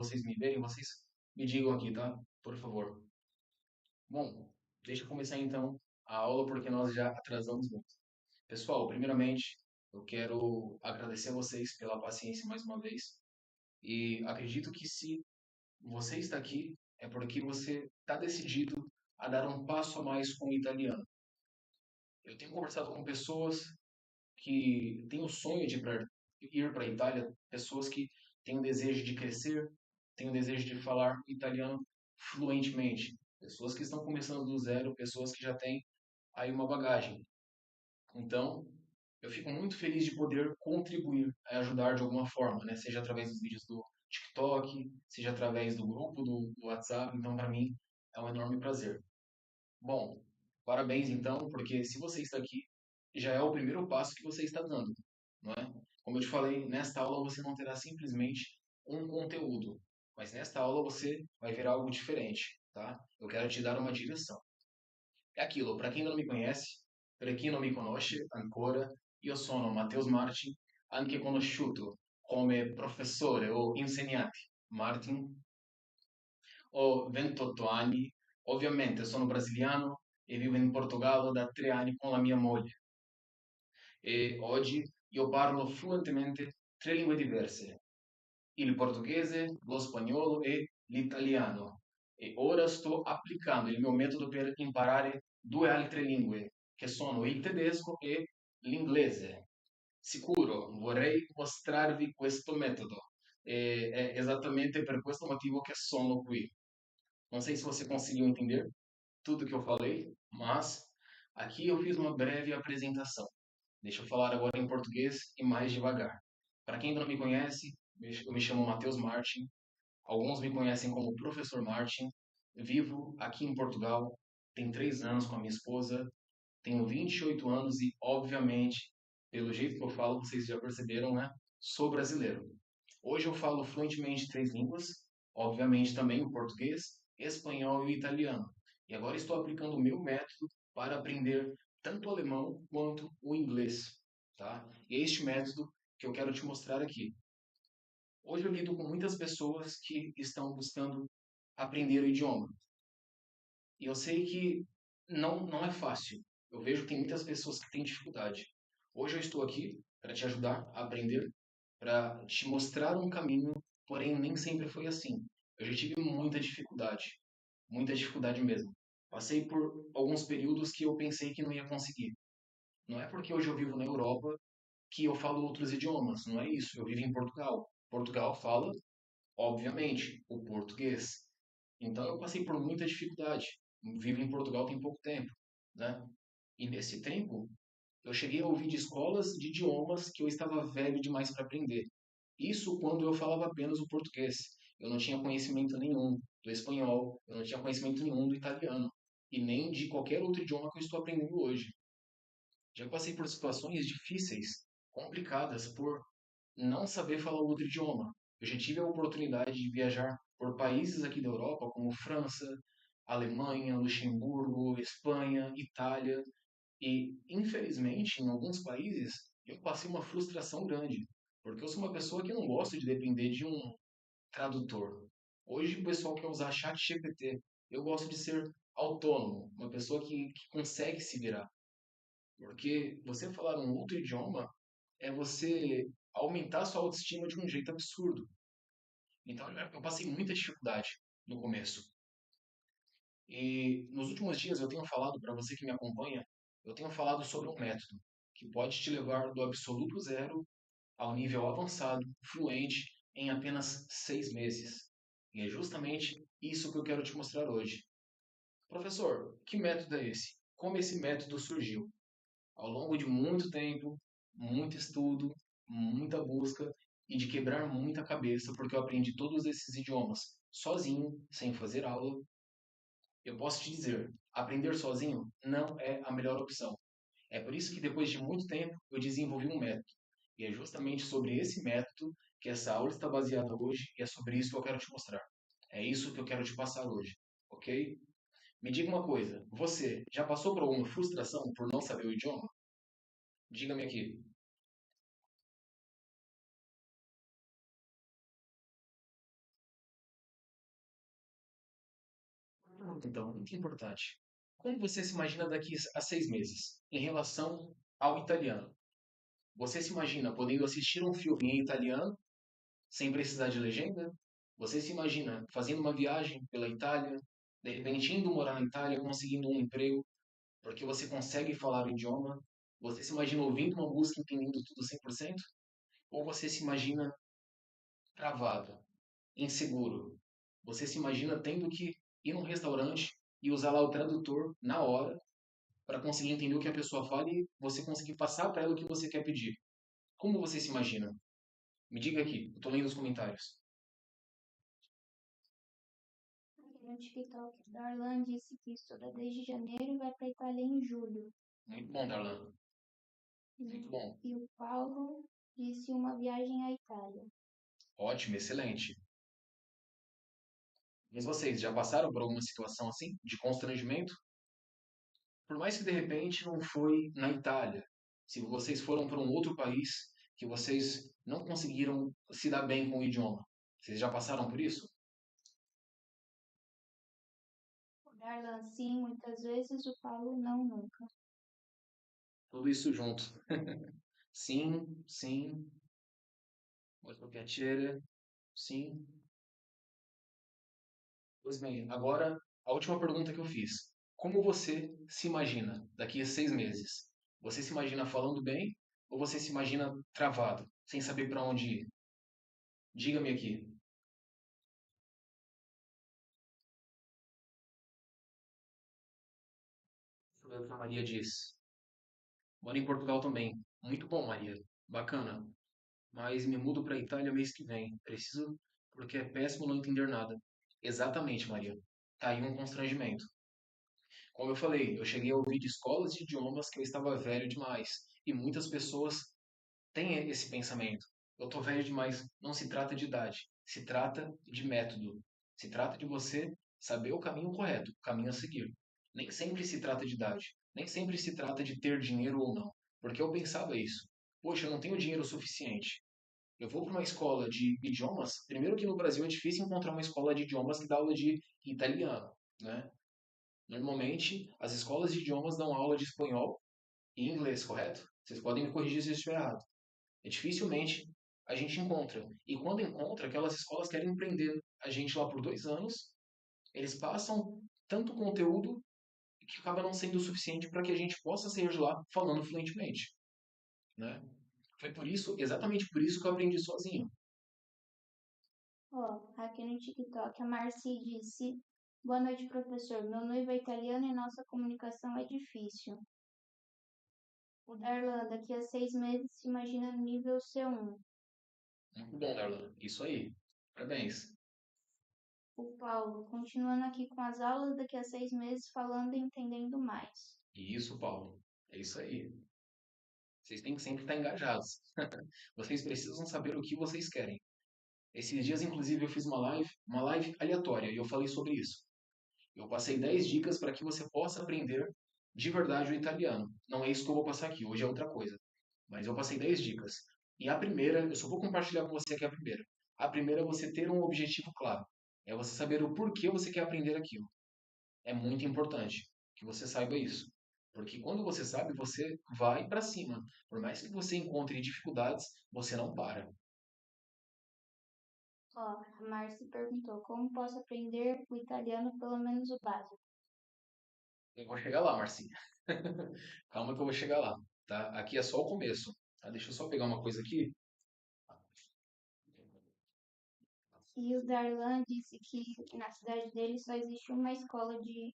vocês me verem, vocês me digam aqui, tá? Por favor. Bom, deixa eu começar então a aula porque nós já atrasamos muito. Pessoal, primeiramente, eu quero agradecer a vocês pela paciência mais uma vez. E acredito que se você está aqui é porque você está decidido a dar um passo a mais com o italiano. Eu tenho conversado com pessoas que têm o sonho de ir para a Itália, pessoas que têm o desejo de crescer, têm o desejo de falar italiano fluentemente, pessoas que estão começando do zero, pessoas que já têm aí uma bagagem. Então, eu fico muito feliz de poder contribuir, ajudar de alguma forma, né? Seja através dos vídeos do TikTok, seja através do grupo do WhatsApp. Então, para mim, é um enorme prazer. Bom, parabéns então, porque se você está aqui, já é o primeiro passo que você está dando, não é? Como eu te falei, nesta aula você não terá simplesmente um conteúdo, mas nesta aula você vai ver algo diferente, tá? Eu quero te dar uma direção. É aquilo, para quem não me conhece, per chi non mi conosce ancora, io sono Matheus Martin, anche conosciuto come professore o insegnante Martin. Ho 28 anni, ovviamente sono brasiliano e vivo in Portogallo da 3 anni con la mia moglie. E oggi io parlo fluentemente 3 lingue diverse, il portoghese, lo spagnolo e l'italiano. E ora sto applicando il mio metodo per imparare 2 altre lingue, che sono il tedesco e l'inglese. Sicuro, vorrei mostrarvi questo metodo. E è esattamente per questo motivo che sono qui. Não sei se você conseguiu entender tudo que eu falei, mas aqui eu fiz uma breve apresentação. Deixa eu falar agora em português e mais devagar. Para quem ainda não me conhece, eu me chamo Matheus Martin. Alguns me conhecem como Professor Martin. Vivo aqui em Portugal, tenho 3 anos com a minha esposa, tenho 28 anos e, obviamente, pelo jeito que eu falo, vocês já perceberam, né? Sou brasileiro. Hoje eu falo fluentemente 3 línguas, obviamente também o português, espanhol e o italiano. E agora estou aplicando o meu método para aprender tanto o alemão quanto o inglês, tá? E é este método que eu quero te mostrar aqui. Hoje eu lido com muitas pessoas que estão buscando aprender o idioma. E eu sei que não é fácil. Eu vejo que tem muitas pessoas que têm dificuldade. Hoje eu estou aqui para te ajudar a aprender, para te mostrar um caminho, porém nem sempre foi assim. Eu já tive muita dificuldade mesmo. Passei por alguns períodos que eu pensei que não ia conseguir. Não é porque hoje eu vivo na Europa que eu falo outros idiomas, não é isso. Eu vivo em Portugal. Portugal fala, obviamente, o português. Então eu passei por muita dificuldade. Vivo em Portugal tem pouco tempo, né? E nesse tempo eu cheguei a ouvir de escolas de idiomas que eu estava velho demais para aprender. Isso quando eu falava apenas o português. Eu não tinha conhecimento nenhum do espanhol, eu não tinha conhecimento nenhum do italiano e nem de qualquer outro idioma que eu estou aprendendo hoje. Já passei por situações difíceis, complicadas, por não saber falar outro idioma. Eu já tive a oportunidade de viajar por países aqui da Europa, como França, Alemanha, Luxemburgo, Espanha, Itália, e infelizmente em alguns países eu passei uma frustração grande, porque eu sou uma pessoa que não gosta de depender de um tradutor. Hoje o pessoal quer usar chat GPT. Eu gosto de ser autônomo, uma pessoa que consegue se virar. Porque você falar um outro idioma é você aumentar sua autoestima de um jeito absurdo. Então eu passei muita dificuldade no começo. E nos últimos dias eu tenho falado para você que me acompanha, eu tenho falado sobre um método que pode te levar do absoluto zero ao nível avançado, fluente, em apenas 6 meses. E é justamente isso que eu quero te mostrar hoje. Professor, que método é esse? Como esse método surgiu? Ao longo de muito tempo, muito estudo, muita busca e de quebrar muita cabeça, porque eu aprendi todos esses idiomas sozinho, sem fazer aula. Eu posso te dizer, aprender sozinho não é a melhor opção. É por isso que depois de muito tempo eu desenvolvi um método. E é justamente sobre esse método que essa aula está baseada hoje e é sobre isso que eu quero te mostrar. É isso que eu quero te passar hoje, ok? Me diga uma coisa, você já passou por alguma frustração por não saber o idioma? Diga-me aqui. Então, muito importante. Como você se imagina daqui a 6 meses em relação ao italiano? Você se imagina podendo assistir um filme em italiano sem precisar de legenda? Você se imagina fazendo uma viagem pela Itália, de repente indo morar na Itália, conseguindo um emprego, porque você consegue falar o idioma? Você se imagina ouvindo uma música, entendendo tudo 100%? Ou você se imagina travado, inseguro? Você se imagina tendo que ir num restaurante e usar lá o tradutor na hora para conseguir entender o que a pessoa fala e você conseguir passar para ela o que você quer pedir? Como você se imagina? Me diga aqui, eu tô lendo os comentários. Aqui no TikTok, Darlan disse que estuda desde janeiro e vai para Itália em julho. Muito bom, Darlan. Muito bom. E o Paulo disse uma viagem à Itália. Ótimo, excelente. Mas vocês já passaram por alguma situação assim, de constrangimento? Por mais que de repente não foi na Itália, se vocês foram para um outro país que vocês não conseguiram se dar bem com o idioma, vocês já passaram por isso? O Darlan, sim, muitas vezes. O Paulo, não, nunca. Tudo isso junto. Sim, sim, molto piacere, sim. Pois bem, agora a última pergunta que eu fiz. Como você se imagina daqui a 6 meses? Você se imagina falando bem ou você se imagina travado, sem saber para onde ir? Diga-me aqui. A Maria diz. Moro em Portugal também. Muito bom, Maria. Bacana. Mas me mudo para a Itália mês que vem. Preciso porque é péssimo não entender nada. Exatamente, Maria. Tá aí um constrangimento. Como eu falei, eu cheguei a ouvir de escolas de idiomas que eu estava velho demais. E muitas pessoas têm esse pensamento. Eu tô velho demais. Não se trata de idade. Se trata de método. Se trata de você saber o caminho correto, o caminho a seguir. Nem sempre se trata de idade. Nem sempre se trata de ter dinheiro ou não. Porque eu pensava isso. Poxa, eu não tenho dinheiro suficiente. Eu vou para uma escola de idiomas. Primeiro que no Brasil é difícil encontrar uma escola de idiomas que dá aula de italiano, né? Normalmente, as escolas de idiomas dão aula de espanhol e inglês, correto? Vocês podem me corrigir se eu estiver errado. E dificilmente a gente encontra. E quando encontra, aquelas escolas querem prender a gente lá por 2 anos. Eles passam tanto conteúdo que acaba não sendo o suficiente para que a gente possa sair de lá falando fluentemente, né? Foi por isso, exatamente por isso que eu aprendi sozinho. Ó, aqui no TikTok, a Marci disse: Boa noite, professor. Meu noivo é italiano e nossa comunicação é difícil. O Darlan, daqui a 6 meses, se imagina no nível C1. Muito bom, Darlan. Isso aí. Parabéns. O Paulo, continuando aqui com as aulas, daqui a 6 meses, falando e entendendo mais. E isso, Paulo. É isso aí. Vocês têm que sempre estar engajados. Vocês precisam saber o que vocês querem. Esses dias, inclusive, eu fiz uma live aleatória, e eu falei sobre isso. Eu passei 10 dicas para que você possa aprender de verdade o italiano. Não é isso que eu vou passar aqui, hoje é outra coisa. Mas eu passei 10 dicas. E a primeira, eu só vou compartilhar com você aqui a primeira. A primeira é você ter um objetivo claro. É você saber o porquê você quer aprender aquilo. É muito importante que você saiba isso. Porque quando você sabe, você vai para cima. Por mais que você encontre dificuldades, você não para. Ó, a Marci perguntou: Como posso aprender o italiano, pelo menos o básico? Eu vou chegar lá, Marcinha. Calma que eu vou chegar lá, tá? Aqui é só o começo, tá? Deixa eu só pegar uma coisa aqui. E o Darlan disse que na cidade dele só existe uma escola que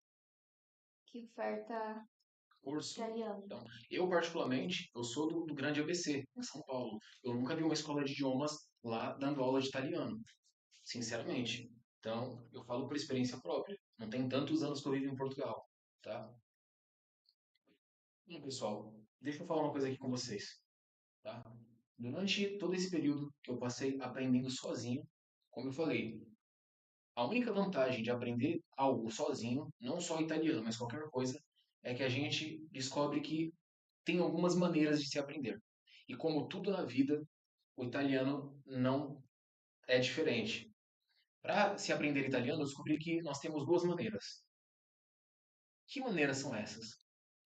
oferta Curso. italiano. Então, eu particularmente, eu sou do grande ABC, em São Paulo. Eu nunca vi uma escola de idiomas lá dando aula de italiano, sinceramente. Então, eu falo por experiência própria. Não tem tantos anos que eu vivo em Portugal, tá? Bom, pessoal, deixa eu falar uma coisa aqui com vocês, tá? Durante todo esse período que eu passei aprendendo sozinho, como eu falei, a única vantagem de aprender algo sozinho, não só italiano, mas qualquer coisa, é que a gente descobre que tem algumas maneiras de se aprender. E como tudo na vida, o italiano não é diferente. Para se aprender italiano, eu descobri que nós temos duas maneiras. Que maneiras são essas?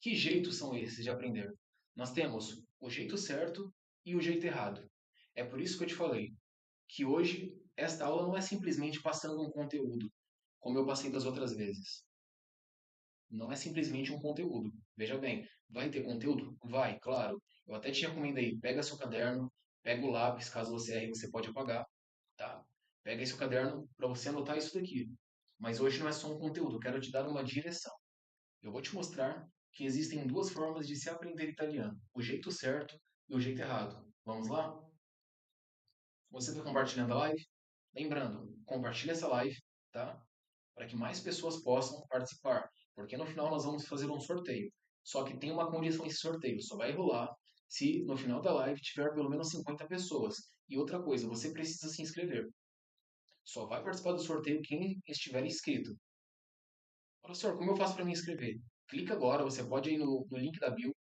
Que jeitos são esses de aprender? Nós temos o jeito certo e o jeito errado. É por isso que eu te falei que hoje esta aula não é simplesmente passando um conteúdo, como eu passei das outras vezes. Não é simplesmente um conteúdo. Veja bem, vai ter conteúdo? Vai, claro. Eu até te recomendo aí, pega seu caderno, pega o lápis, caso você erre, você pode apagar, tá? Pega esse caderno para você anotar isso daqui. Mas hoje não é só um conteúdo, eu quero te dar uma direção. Eu vou te mostrar que existem duas formas de se aprender italiano: o jeito certo e o jeito errado. Vamos lá? Você está compartilhando a live? Lembrando, compartilhe essa live, tá? Para que mais pessoas possam participar. Porque no final nós vamos fazer um sorteio. Só que tem uma condição esse sorteio, só vai rolar se no final da live tiver pelo menos 50 pessoas. E outra coisa, você precisa se inscrever. Só vai participar do sorteio quem estiver inscrito. Professor, como eu faço para me inscrever? Clica agora, você pode ir no link da bio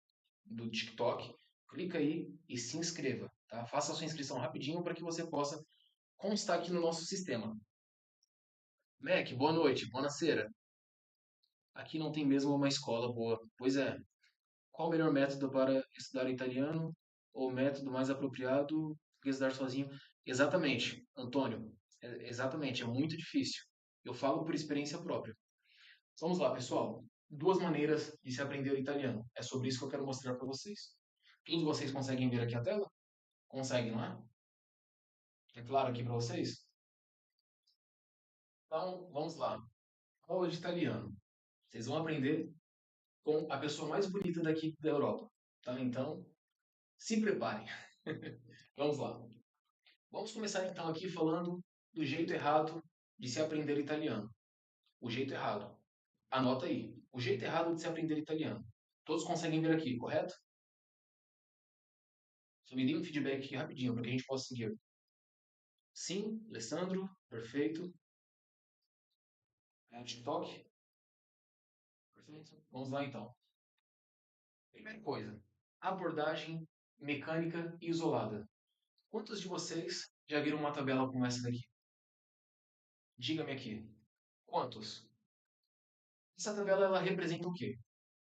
do TikTok, clica aí e se inscreva, tá? Faça a sua inscrição rapidinho para que você possa constar aqui no nosso sistema. Mac, boa noite, boa noite. Aqui não tem mesmo uma escola boa. Pois é. Qual o melhor método para estudar italiano? Ou método mais apropriado para estudar sozinho? Exatamente, Antônio. Exatamente, é muito difícil. Eu falo por experiência própria. Vamos lá, pessoal. Duas maneiras de se aprender o italiano. É sobre isso que eu quero mostrar para vocês. Todos vocês conseguem ver aqui a tela? Conseguem, não é? É claro aqui para vocês? Então, vamos lá. Aula de italiano. Vocês vão aprender com a pessoa mais bonita daqui da Europa. Tá? Então, se preparem. Vamos lá. Vamos começar então aqui falando do jeito errado de se aprender italiano. O jeito errado. Anota aí. O jeito errado de se aprender italiano. Todos conseguem ver aqui, correto? Só me dê um feedback aqui rapidinho para que a gente possa seguir. Sim, Alessandro, perfeito. É o TikTok? Perfeito. Vamos lá então. Primeira coisa, abordagem mecânica e isolada. Quantos de vocês já viram uma tabela como essa daqui? Diga-me aqui. Quantos? Essa tabela ela representa o quê?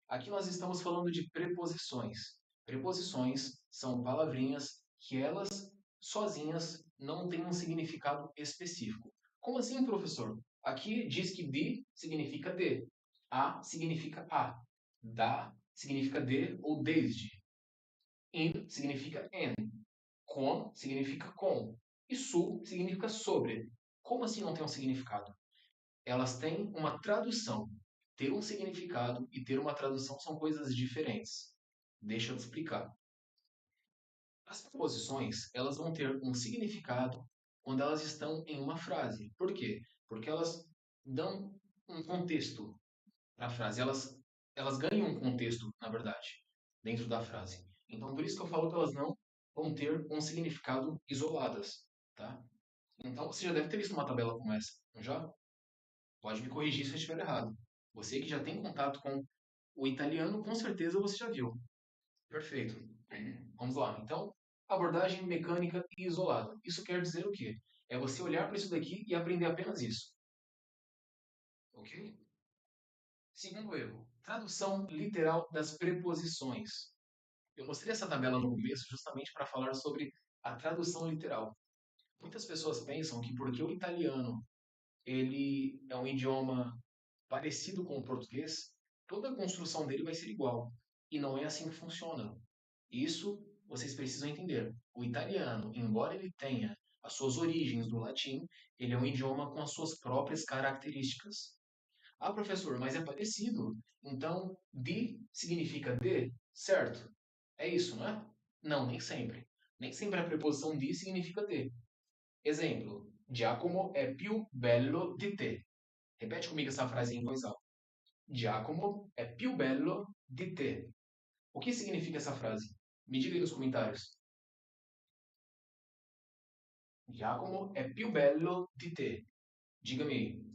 Aqui nós estamos falando de preposições. Preposições são palavrinhas que elas sozinhas não têm um significado específico. Como assim, professor? Aqui diz que de significa de, a significa a, da significa de ou desde, in significa en, con significa com e su significa sobre. Como assim não tem um significado? Elas têm uma tradução. Ter um significado e ter uma tradução são coisas diferentes. Deixa eu te explicar. As preposições, elas vão ter um significado quando elas estão em uma frase. Por quê? Porque elas dão um contexto para a frase. Elas ganham um contexto, na verdade, dentro da frase. Então, por isso que eu falo que elas não vão ter um significado isoladas, tá? Então, você já deve ter visto uma tabela como essa, não já? Pode me corrigir se eu estiver errado. Você que já tem contato com o italiano, com certeza você já viu. Perfeito. Vamos lá. Então, abordagem mecânica e isolada. Isso quer dizer o quê? É você olhar para isso daqui e aprender apenas isso. Ok? Segundo erro, tradução literal das preposições. Eu mostrei essa tabela no começo justamente para falar sobre a tradução literal. Muitas pessoas pensam que porque o italiano ele é um idioma parecido com o português, toda a construção dele vai ser igual. E não é assim que funciona. Isso vocês precisam entender. O italiano, embora ele tenha as suas origens do latim, ele é um idioma com as suas próprias características. Ah, professor, mas é parecido. Então, di significa de, certo? É isso, não é? Não, nem sempre. Nem sempre a preposição di significa de. Exemplo: Giacomo è più bello di te. Repete comigo essa frase em voz alta. Giacomo è più bello di te. O que significa essa frase? Me diga aí nos comentários. Giacomo è più bello di te. Diga-me aí.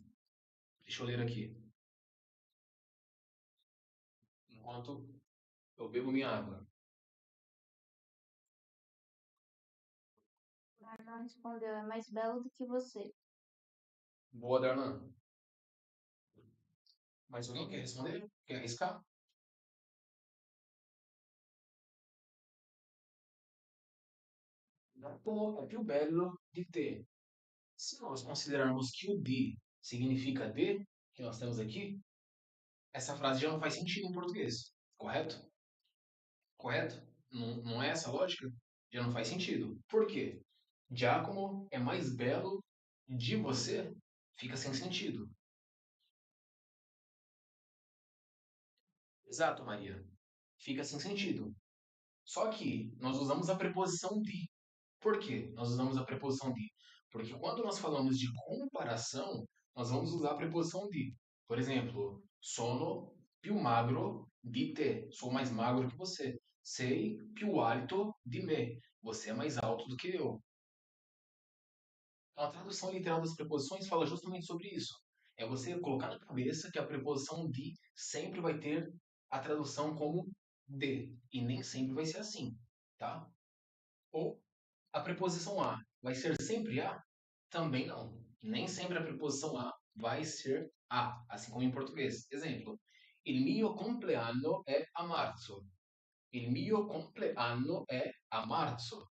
Deixa eu ler aqui. Enquanto eu bebo minha água. Darlan respondeu, é mais belo do que você. Boa, Darlan. Mas alguém quer responder? Quer arriscar? Dopo é più bello di te. Se nós considerarmos que o de significa de, que nós temos aqui, essa frase já não faz sentido em português. Correto? Correto? Não é essa a lógica? Já não faz sentido. Por quê? Giacomo é mais belo de você? Fica sem sentido. Exato, Maria. Fica sem sentido. Só que nós usamos a preposição de. Por quê? Nós usamos a preposição de. Porque quando nós falamos de comparação, nós vamos usar a preposição de. Por exemplo, sono più magro di te. Sou mais magro que você. Sei più alto di me. Você é mais alto do que eu. Então, a tradução literal das preposições fala justamente sobre isso. É você colocar na cabeça que a preposição de sempre vai ter a tradução como de. E nem sempre vai ser assim, tá? Ou a preposição a vai ser sempre a? Também não. Nem sempre a preposição a vai ser a, assim como em português. Exemplo: Il mio compleanno è a marzo. Il mio compleanno è a marzo.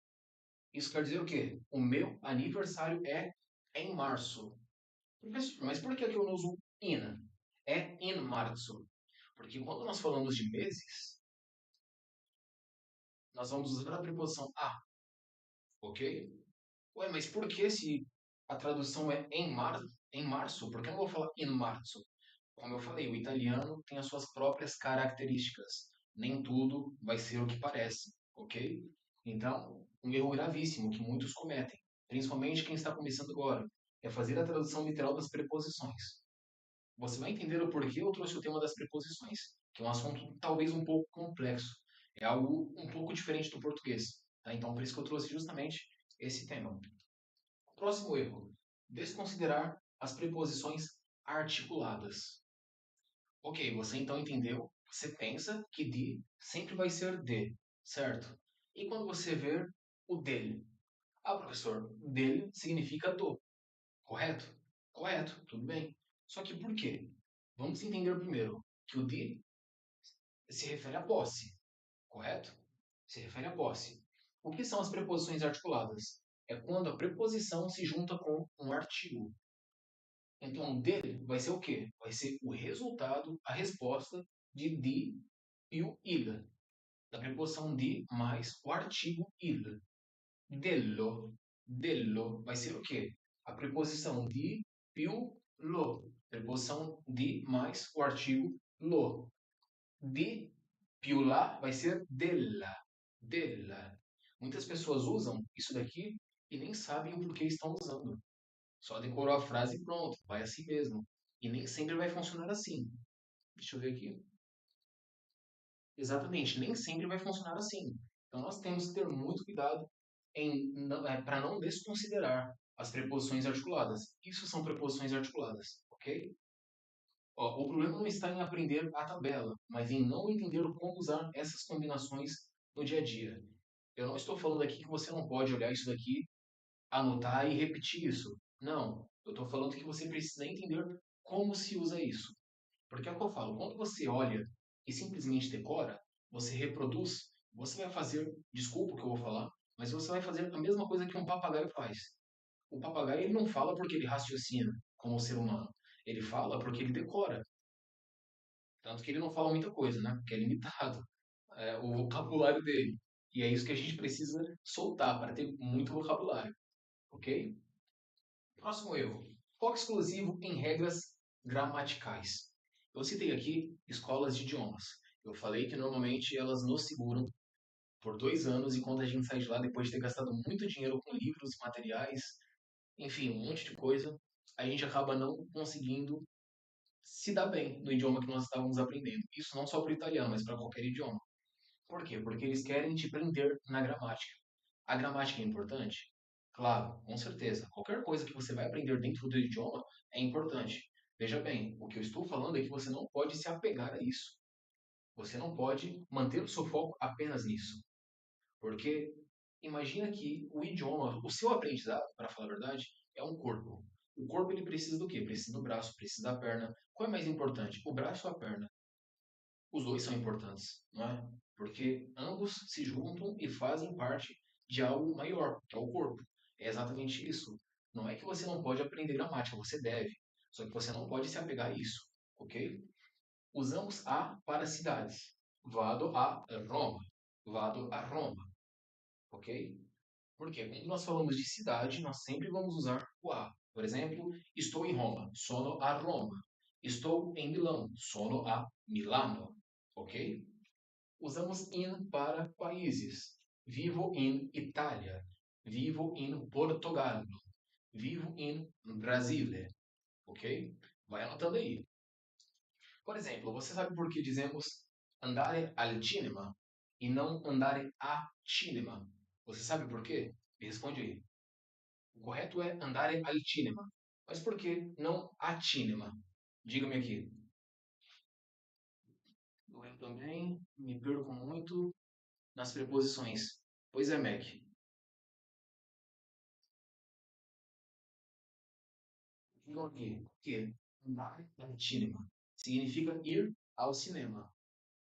Isso quer dizer o quê? O meu aniversário é em março. Professor, mas por que eu não uso in? É in março. Porque quando nós falamos de meses, nós vamos usar a preposição a, ok? Ué, mas por que se a tradução é em março? Por que eu não vou falar in marzo? Como eu falei, o italiano tem as suas próprias características. Nem tudo vai ser o que parece, ok? Então, um erro gravíssimo que muitos cometem, principalmente quem está começando agora, é fazer a tradução literal das preposições. Você vai entender o porquê eu trouxe o tema das preposições, que é um assunto talvez um pouco complexo. É algo um pouco diferente do português. Tá? Então, por isso que eu trouxe justamente esse tema. Próximo erro: desconsiderar as preposições articuladas. Ok, você então entendeu, você pensa que de sempre vai ser de, certo? E quando você ver o dele? Ah, professor, dele significa do, correto? Correto, tudo bem. Só que por quê? Vamos entender primeiro que o de se refere à posse, correto? Se refere à posse. O que são as preposições articuladas? É quando a preposição se junta com um artigo. Então, dele vai ser o quê? Vai ser o resultado, a resposta de di più il, da preposição de mais o artigo il. Dello, dello vai ser o quê? A preposição de più lo, preposição de mais o artigo lo. De più lá vai ser della, della. Muitas pessoas usam isso daqui e nem sabem o porquê estão usando. Só decorou a frase e pronto, vai assim mesmo. E nem sempre vai funcionar assim. Deixa eu ver aqui. Exatamente, nem sempre vai funcionar assim. Então nós temos que ter muito cuidado para não desconsiderar as preposições articuladas. Isso são preposições articuladas, ok? Ó, o problema não está em aprender a tabela, mas em não entender como usar essas combinações no dia a dia. Eu não estou falando aqui que você não pode olhar isso daqui, anotar e repetir isso. Não, eu estou falando que você precisa entender como se usa isso. Porque é o que eu falo, quando você olha e simplesmente decora, você reproduz, você vai fazer, desculpa o que eu vou falar, mas você vai fazer a mesma coisa que um papagaio faz. O papagaio ele não fala porque ele raciocina como o ser humano. Ele fala porque ele decora. Tanto que ele não fala muita coisa, né? Porque é limitado o vocabulário dele. E é isso que a gente precisa soltar para ter muito vocabulário, ok? Próximo erro. Foco exclusivo em regras gramaticais. Eu citei aqui escolas de idiomas. Eu falei que normalmente elas nos seguram por 2 anos e quando a gente sai de lá, depois de ter gastado muito dinheiro com livros, materiais, enfim, um monte de coisa, a gente acaba não conseguindo se dar bem no idioma que nós estávamos aprendendo. Isso não só para o italiano, mas para qualquer idioma. Por quê? Porque eles querem te prender na gramática. A gramática é importante? Claro, com certeza. Qualquer coisa que você vai aprender dentro do idioma é importante. Veja bem, o que eu estou falando é que você não pode se apegar a isso. Você não pode manter o seu foco apenas nisso. Porque imagina que o idioma, o seu aprendizado, para falar a verdade, é um corpo. O corpo ele precisa do quê? Precisa do braço, precisa da perna. Qual é mais importante? O braço ou a perna? Os dois são importantes, não é? Porque ambos se juntam e fazem parte de algo maior, que é o corpo. É exatamente isso. Não é que você não pode aprender gramática, você deve. Só que você não pode se apegar a isso, ok? Usamos a para cidades. Vado a Roma. Vado a Roma, ok? Porque quando nós falamos de cidade, nós sempre vamos usar o a. Por exemplo, estou em Roma, sono a Roma. Estou em Milão, sono a Milano, ok? Usamos in para países. Vivo in Itália. Vivo in Portogallo. Vivo in Brasile. Ok? Vai anotando aí. Por exemplo, você sabe por que dizemos andare al cinema e não andare a cinema? Você sabe por quê? Me responde aí. O correto é andare al cinema. Mas por que não a cinema? Diga-me aqui. Eu também me perco muito nas preposições. Pois é, Mac. Digam aqui que andare al cinema significa ir ao cinema.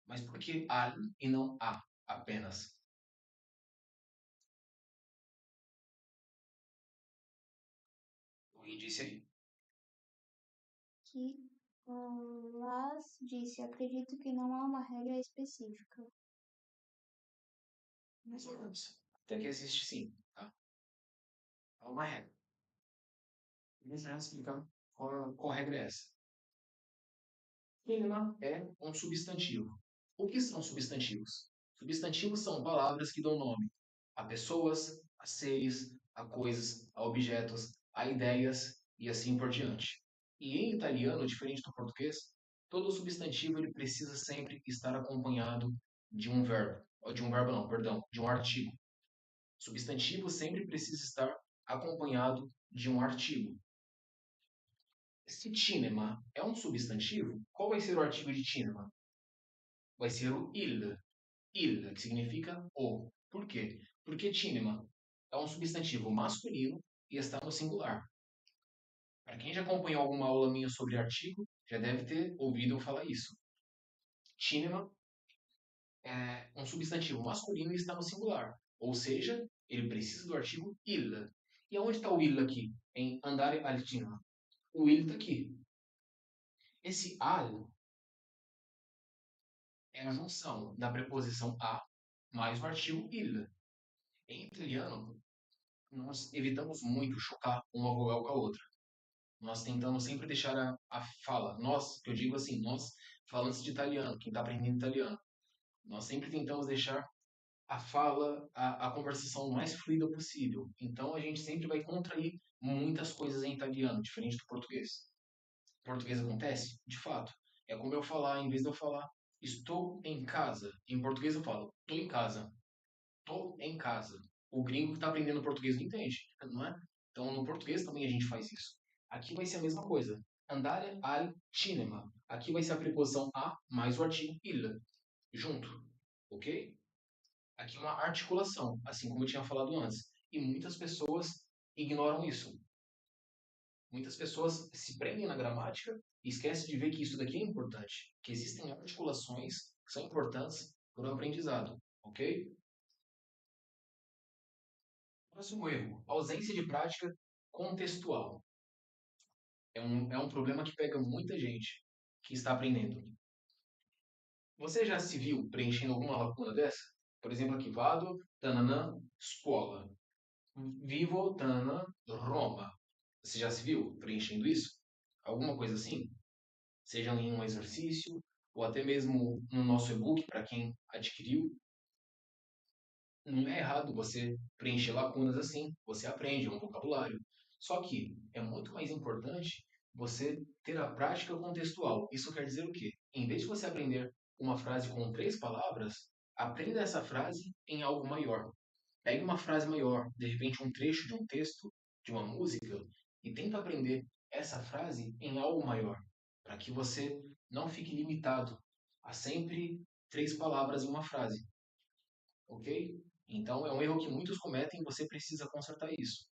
Mas por que al e não a apenas? Alguém disse aí? Que Las disse, acredito que não há uma regra específica. Mais ou menos. Até que existe sim, tá? Há uma regra. Deixa eu explicar qual regra é essa. Cinema é um substantivo. O que são substantivos? Substantivos são palavras que dão nome a pessoas, a seres, a coisas, a objetos, a ideias e assim por diante. E em italiano, diferente do português, todo substantivo ele precisa sempre estar acompanhado de um verbo, ou de um verbo não, perdão, de um artigo. Substantivo sempre precisa estar acompanhado de um artigo. Se cinema é um substantivo, qual vai ser o artigo de cinema? Vai ser o il, que significa o. Por quê? Porque cinema é um substantivo masculino e está no singular. Para quem já acompanhou alguma aula minha sobre artigo, já deve ter ouvido eu falar isso. Cinema é um substantivo masculino e está no singular. Ou seja, ele precisa do artigo il. E aonde está o il aqui? Em andare al cinema. O il está aqui. Esse al é a junção da preposição a mais o artigo il. Em italiano, nós evitamos muito chocar uma vogal com a outra. Nós tentamos sempre deixar a fala, nós, que eu digo assim, nós falantes de italiano, quem está aprendendo italiano, nós sempre tentamos deixar a fala, a conversação mais fluida possível. Então a gente sempre vai contrair muitas coisas em italiano, diferente do português. Em português acontece? De fato. É como eu falar, em vez de eu falar estou em casa, em português eu falo estou em casa. Estou em casa. O gringo que está aprendendo português não entende, não é? Então, no português também a gente faz isso. Aqui vai ser a mesma coisa. Andare al cinema. Aqui vai ser a preposição a mais o artigo il, junto, ok? Aqui é uma articulação, assim como eu tinha falado antes. E muitas pessoas ignoram isso. Muitas pessoas se prendem na gramática e esquecem de ver que isso daqui é importante, que existem articulações que são importantes para o aprendizado, ok? Próximo erro, ausência de prática contextual. É um problema que pega muita gente que está aprendendo. Você já se viu preenchendo alguma lacuna dessa? Por exemplo, aqui, vado, tananã, escola. Vivo, tananã, Roma. Você já se viu preenchendo isso? Alguma coisa assim? Seja em um exercício, ou até mesmo no nosso e-book, para quem adquiriu. Não é errado você preencher lacunas assim, você aprende, é um vocabulário. Só que é muito mais importante você ter a prática contextual. Isso quer dizer o quê? Em vez de você aprender uma frase com 3 palavras, aprenda essa frase em algo maior. Pegue uma frase maior, de repente um trecho de um texto, de uma música, e tenta aprender essa frase em algo maior, para que você não fique limitado a sempre 3 palavras em uma frase, ok? Então é um erro que muitos cometem e você precisa consertar isso.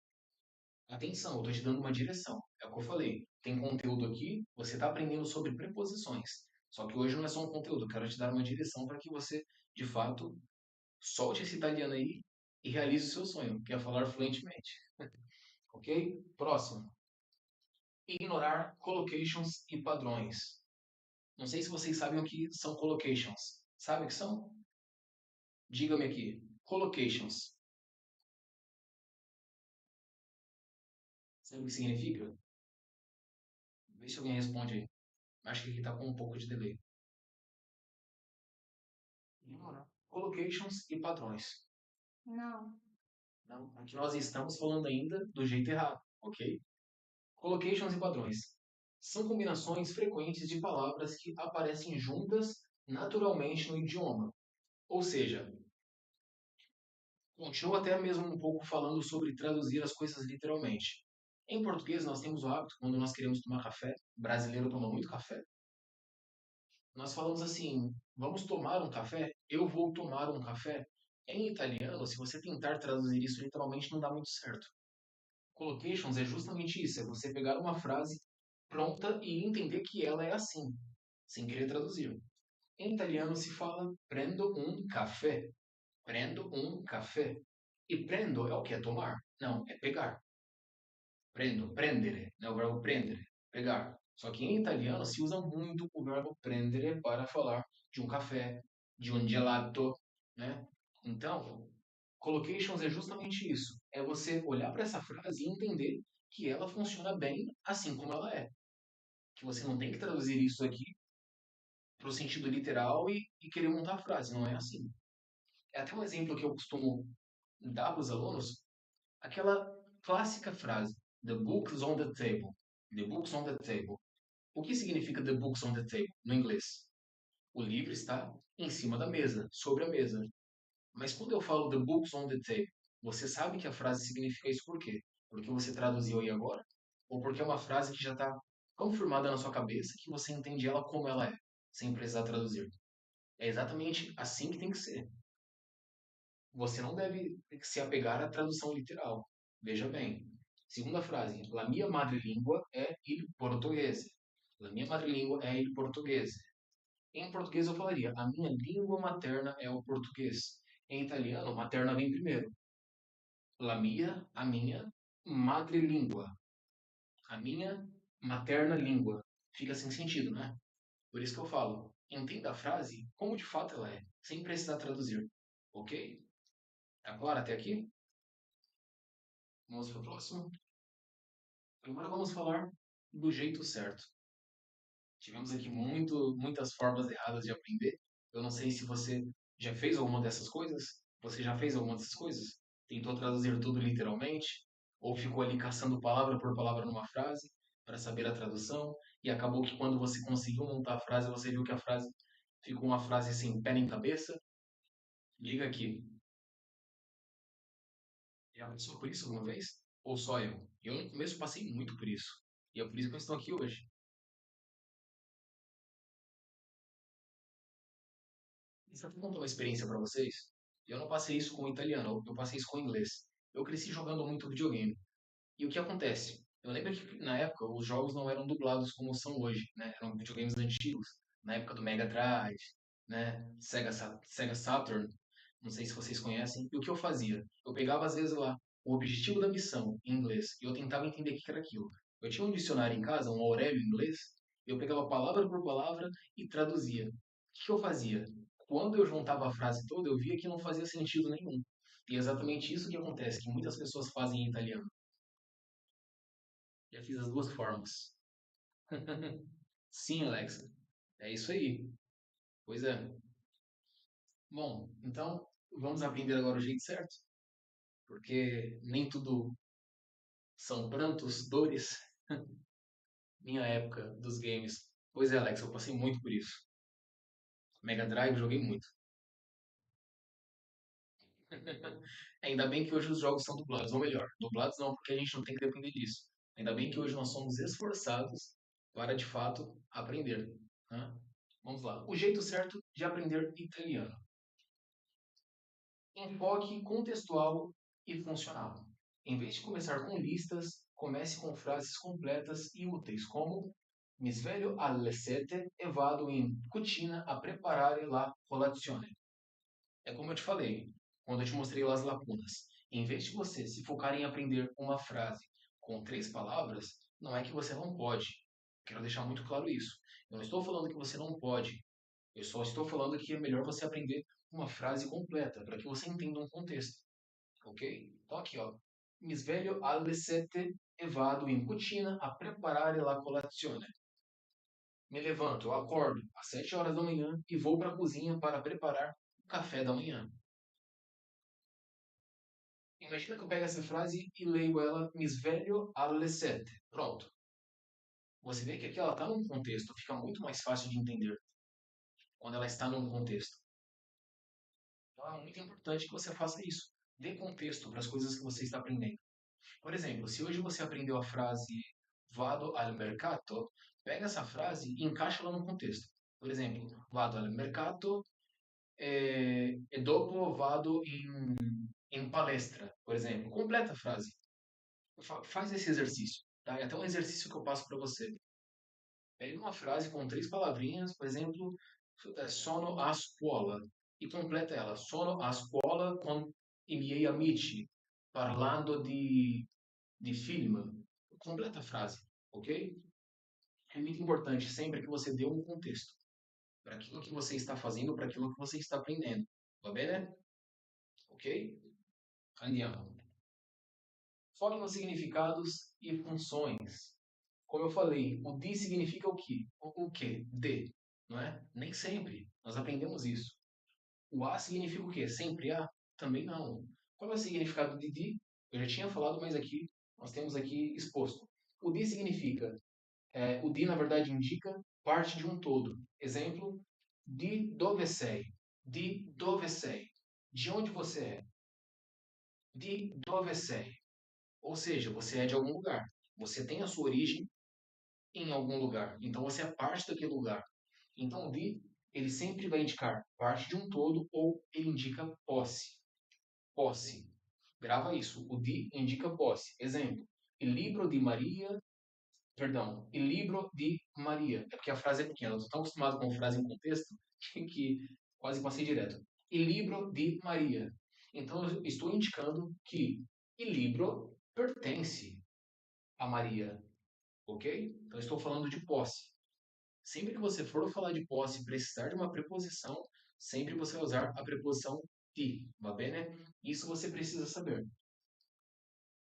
Atenção, eu estou te dando uma direção. É o que eu falei. Tem conteúdo aqui, você está aprendendo sobre preposições. Só que hoje não é só um conteúdo, eu quero te dar uma direção para que você, de fato, solte esse italiano aí e realize o seu sonho, que é falar fluentemente. Ok? Próximo. Ignorar collocations e padrões. Não sei se vocês sabem o que são collocations. Sabe o que são? Diga-me aqui. Collocations. Sabe o que significa? Vê se alguém responde aí. Acho que aqui está com um pouco de delay. Ignorar. Collocations e padrões. Não. Não, aqui nós estamos falando ainda do jeito errado, ok? Collocations e padrões. São combinações frequentes de palavras que aparecem juntas naturalmente no idioma. Ou seja, continua até mesmo um pouco falando sobre traduzir as coisas literalmente. Em português, nós temos o hábito, quando nós queremos tomar café, brasileiro toma muito café, nós falamos assim: vamos tomar um café? Eu vou tomar um café. Em italiano, se você tentar traduzir isso literalmente, não dá muito certo. Collocations é justamente isso: é você pegar uma frase pronta e entender que ela é assim, sem querer traduzir. Em italiano se fala prendo un caffè. Prendo un caffè. E prendo é o que? É tomar? Não, é pegar. Prendo, prendere, né? O verbo prendere, pegar. Só que em italiano se usa muito o verbo prendere para falar de um café, de um gelato, né? Então, collocations é justamente isso. É você olhar para essa frase e entender que ela funciona bem assim como ela é. Que você não tem que traduzir isso aqui para o sentido literal e querer montar a frase. Não é assim. É até um exemplo que eu costumo dar para os alunos, aquela clássica frase: The books on the table. The books on the table. O que significa the books on the table no inglês? O livro está em cima da mesa, sobre a mesa. Mas quando eu falo the books on the table, você sabe que a frase significa isso por quê? Porque você traduziu aí agora? Ou porque é uma frase que já está confirmada na sua cabeça que você entende ela como ela é, sem precisar traduzir? É exatamente assim que tem que ser. Você não deve se apegar à tradução literal. Veja bem. Segunda frase. La mia madrelingua è il portoghese. La mia madrelingua è il portoghese. Em português eu falaria, a minha língua materna é o português. Em italiano, materna vem primeiro. La mia, a minha, madrelingua. A minha materna língua. Fica sem sentido, né? Por isso que eu falo, entenda a frase como de fato ela é, sem precisar traduzir. Ok? Tá claro até aqui? Vamos para o próximo. Agora vamos falar do jeito certo. Tivemos aqui muitas formas erradas de aprender. Eu não sei se você já fez alguma dessas coisas. Você já fez alguma dessas coisas? Tentou traduzir tudo literalmente? Ou ficou ali caçando palavra por palavra numa frase para saber a tradução? E acabou que quando você conseguiu montar a frase, você viu que a frase ficou uma frase sem pé nem cabeça? Liga aqui. Já passou por isso alguma vez? Ou só eu? Eu no começo passei muito por isso. E é por isso que eu estou aqui hoje. Deixa eu contar uma experiência para vocês. Eu não passei isso com o italiano, eu passei isso com o inglês. Eu cresci jogando muito videogame. E o que acontece? Eu lembro que na época os jogos não eram dublados como são hoje, né? Eram videogames antigos, na época do Mega Drive, né? Sega Saturn, não sei se vocês conhecem. E o que eu fazia? Eu pegava às vezes lá o objetivo da missão em inglês e eu tentava entender o que era aquilo. Eu tinha um dicionário em casa, um Aurélio em inglês, e eu pegava palavra por palavra e traduzia. O que eu fazia? Quando eu juntava a frase toda, eu via que não fazia sentido nenhum. E é exatamente isso que acontece, que muitas pessoas fazem em italiano. Já fiz as duas formas. Sim, Alexa. É isso aí. Pois é. Bom, então vamos aprender agora o jeito certo, porque nem tudo são prantos, dores. Minha época dos games. Pois é, Alexa, eu passei muito por isso. Mega Drive joguei muito. Ainda bem que hoje os jogos são dublados, ou melhor, dublados não, porque a gente não tem que depender disso. Ainda bem que hoje nós somos esforçados para de fato aprender. Né? Vamos lá. O jeito certo de aprender italiano. Enfoque contextual e funcional. Em vez de começar com listas, comece com frases completas e úteis, como Mi sveglio alle 7 e vado in cucina a preparare la colazione. É como eu te falei, quando eu te mostrei as lacunas. Em vez de você se focar em aprender uma frase com 3 palavras, não é que você não pode. Quero deixar muito claro isso. Eu não estou falando que você não pode. Eu só estou falando que é melhor você aprender uma frase completa, para que você entenda um contexto. Ok? Então aqui, ó. Mi sveglio alle 7 e vado in cucina a preparare la colazione. Me levanto, eu acordo às 7 horas da manhã e vou para a cozinha para preparar o café da manhã. Imagina que eu pego essa frase e leio ela mi sveglio alle 7. Pronto. Você vê que aqui ela está num contexto, fica muito mais fácil de entender quando ela está num contexto. Então é muito importante que você faça isso. Dê contexto para as coisas que você está aprendendo. Por exemplo, se hoje você aprendeu a frase vado al mercato, pega essa frase e encaixa ela no contexto. Por exemplo, vado al mercato e dopo vado em palestra, por exemplo. Completa a frase. Faz esse exercício. Tá? É até um exercício que eu passo para você. Pegue uma frase com 3 palavrinhas, por exemplo, sono a scuola, e completa ela. Sono a scuola con i miei amici, parlando de film. Completa a frase, ok? É muito importante sempre que você dê um contexto para aquilo que você está fazendo, para aquilo que você está aprendendo. Va bene? Ok? Andiamo. Foque nos significados e funções. Como eu falei, o de significa o quê? O quê? De, não é? Nem sempre. Nós aprendemos isso. O a significa o quê? Sempre a? Também não. Qual é o significado de di? Eu já tinha falado, mas aqui nós temos aqui exposto. O de significa, o di na verdade indica parte de um todo. Exemplo, di dove sei? Di dove sei? De onde você é? Di dove sei? Ou seja, você é de algum lugar. Você tem a sua origem em algum lugar. Então você é parte daquele lugar. Então o de, ele sempre vai indicar parte de um todo ou ele indica posse. Posse. Grava isso. O de indica posse. Exemplo. Il libro di Maria. Perdão. Il libro di Maria. É porque a frase é pequena. Eu estou tão acostumado com frase em contexto que quase passei direto. Il libro di Maria. Então eu estou indicando que il libro pertence a Maria. Ok? Então estou falando de posse. Sempre que você for falar de posse e precisar de uma preposição, sempre você vai usar a preposição ti, va bene? Isso você precisa saber.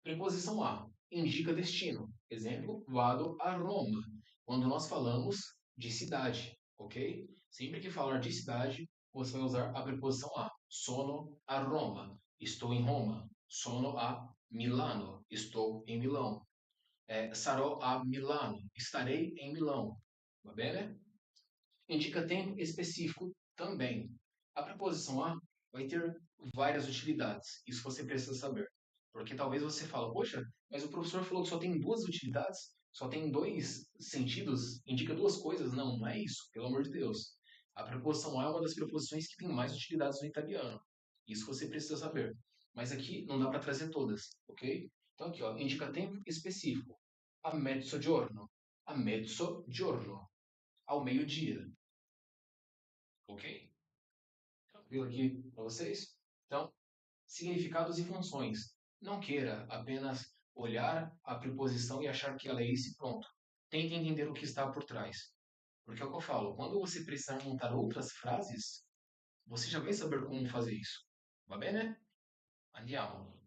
Preposição a indica destino. Exemplo, vado a Roma. Quando nós falamos de cidade, ok? Sempre que falar de cidade, você vai usar a preposição a. Sono a Roma. Estou em Roma. Sono a Milano. Estou em Milão. Sarò a Milano. Estarei em Milão. Va bene? Indica tempo específico também. A preposição a vai ter várias utilidades. Isso você precisa saber. Porque talvez você fale, poxa, mas o professor falou que só tem 2 utilidades, só tem 2 sentidos, indica 2 coisas. Não, não é isso, pelo amor de Deus. A preposição a é uma das preposições que tem mais utilidades no italiano. Isso você precisa saber. Mas aqui não dá para trazer todas, ok? Então aqui, ó, indica tempo específico. A mezzogiorno. A mezzogiorno. Ao meio-dia. Ok? Tranquilo aqui para vocês? Então, significados e funções. Não queira apenas olhar a preposição e achar que ela é isso e pronto. Tente entender o que está por trás. Porque é o que eu falo, quando você precisar montar outras frases, você já vai saber como fazer isso. Va bene? Andiamo.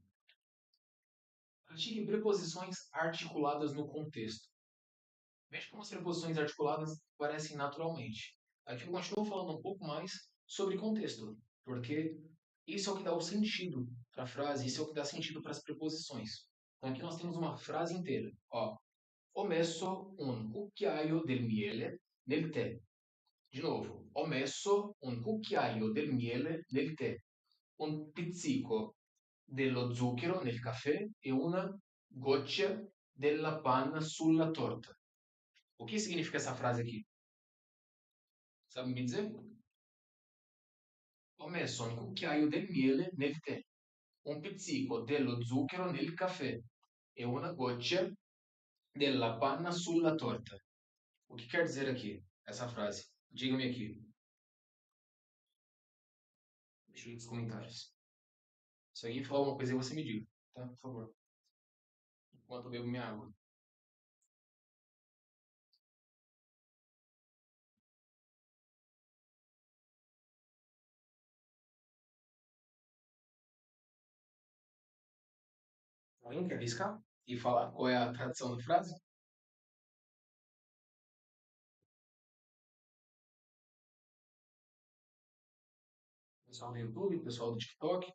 Pratique preposições articuladas no contexto. Veja como as preposições articuladas aparecem naturalmente. Aqui eu continuo falando um pouco mais sobre contexto, porque isso é o que dá o sentido para a frase, isso é o que dá sentido para as preposições. Então aqui nós temos uma frase inteira. Ó, ho messo un cucchiaio del miele nel tè. De novo, ho messo un cucchiaio del miele nel tè. Un pizzico dello zucchero nel caffè e una goccia della panna sulla torta. O que significa essa frase aqui? Sabe me dizer? Ho messo un cucchiaio del miele nel tè. un pizzico dello zucchero nel caffè e una goccia della panna sulla torta. O que quer dizer aqui essa frase? Diga-me aqui. Deixa eu ir nos comentários. Se alguém falar alguma coisa aí, você me diga, tá? Por favor. Enquanto eu bebo minha água. Alguém quer arriscar e falar qual é a tradução da frase? Pessoal do YouTube, pessoal do TikTok.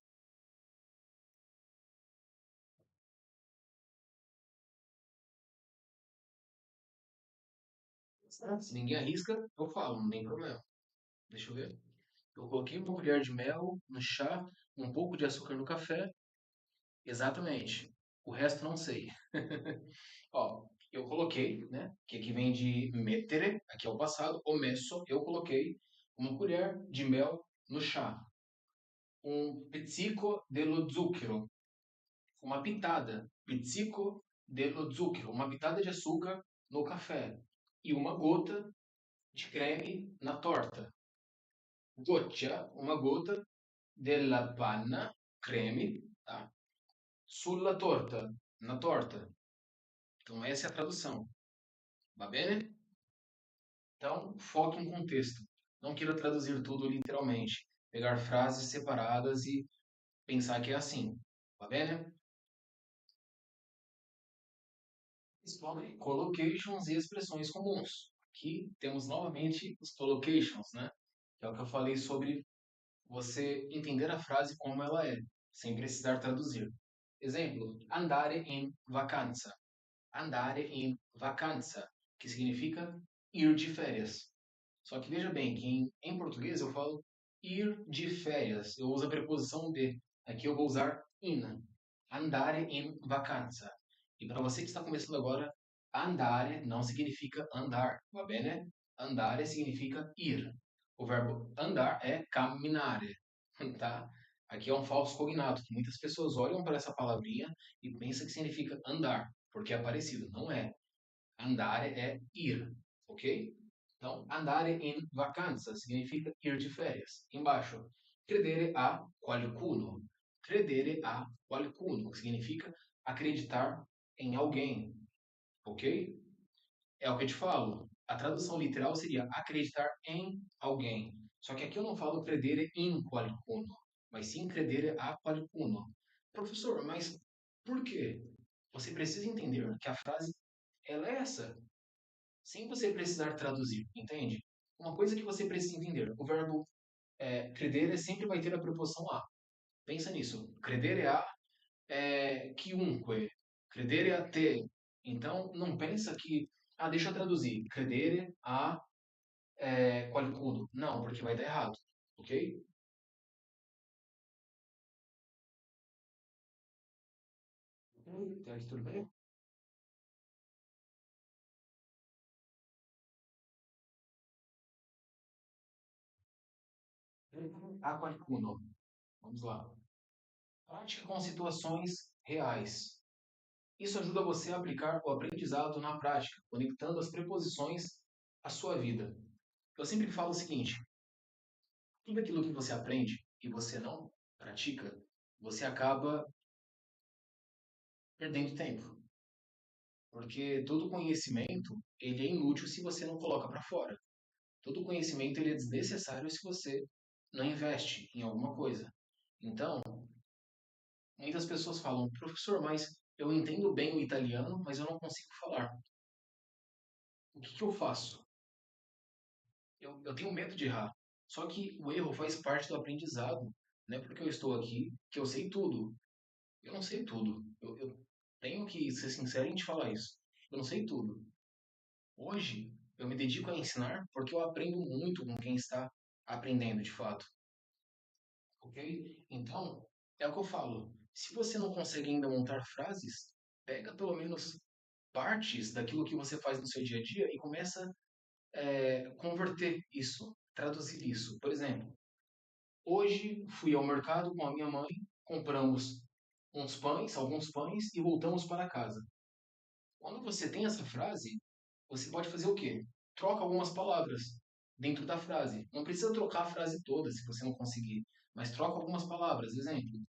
Se ninguém arrisca, eu falo, não tem problema. Deixa eu ver. Eu coloquei uma colher de mel no chá, um pouco de açúcar no café. Exatamente. O resto não sei. Ó, eu coloquei, né? Que aqui vem de mettere, aqui é o passado. O messo, eu coloquei uma colher de mel no chá. Um pizzico dello zucchero, uma pitada. Pizzico dello zucchero, uma pitada de açúcar no café. E uma gota de creme na torta. Goccia, uma gota della panna, creme, tá? Sulla torta, na torta. Então, essa é a tradução. Va bene? Então, foque em contexto. Não queira traduzir tudo literalmente. Pegar frases separadas e pensar que é assim. Va bene? Explore collocations e expressões comuns. Aqui temos novamente os collocations, né? Que é o que eu falei sobre você entender a frase como ela é, sem precisar traduzir. Exemplo: andare in vacanza. Andare in vacanza, que significa ir de férias. Só que veja bem que em português eu falo ir de férias. Eu uso a preposição de. Aqui eu vou usar in. Andare in vacanza. E para você que está começando agora, andare não significa andar, va bene? Andare significa ir. O verbo andar é camminare, tá? Aqui é um falso cognato, que muitas pessoas olham para essa palavrinha e pensam que significa andar, porque é parecido. Não é. Andare é ir, ok? Então, andare in vacanza significa ir de férias. Embaixo, credere a qualcuno. Credere a qualcuno, que significa acreditar em alguém, ok? É o que eu te falo. A tradução literal seria acreditar em alguém. Só que aqui eu não falo credere in qualcuno, mas sim credere a qualcuno. Professor, mas por quê? Você precisa entender que a frase ela é essa, sem você precisar traduzir, entende? Uma coisa que você precisa entender, o verbo credere sempre vai ter a preposição a. Pensa nisso. Credere a chiunque. Credere a te. Então, não pensa que, deixa eu traduzir. Credere a qualcuno. Não, porque vai dar errado, ok? Até aqui tudo bem? A qualcuno. Vamos lá. Prática com situações reais. Isso ajuda você a aplicar o aprendizado na prática, conectando as preposições à sua vida. Eu sempre falo o seguinte: tudo aquilo que você aprende e você não pratica, você acaba perdendo tempo, porque todo conhecimento ele é inútil se você não coloca para fora. Todo conhecimento ele é desnecessário se você não investe em alguma coisa. Então, muitas pessoas falam, professor, mas eu entendo bem o italiano, mas eu não consigo falar. O que que eu faço? Eu tenho medo de errar. Só que o erro faz parte do aprendizado. Não é porque eu estou aqui que eu sei tudo. Eu não sei tudo. Eu tenho que ser sincero em te falar isso. Eu não sei tudo. Hoje, eu me dedico a ensinar porque eu aprendo muito com quem está aprendendo de fato. Ok? Então, é o que eu falo. Se você não consegue ainda montar frases, pega pelo menos partes daquilo que você faz no seu dia a dia e começa a converter isso, traduzir isso. Por exemplo, hoje fui ao mercado com a minha mãe compramos alguns pães e voltamos para casa. Quando você tem essa frase, você pode fazer o quê? Troca algumas palavras dentro da frase. Não precisa trocar a frase toda se você não conseguir, mas troca algumas palavras. Exemplo,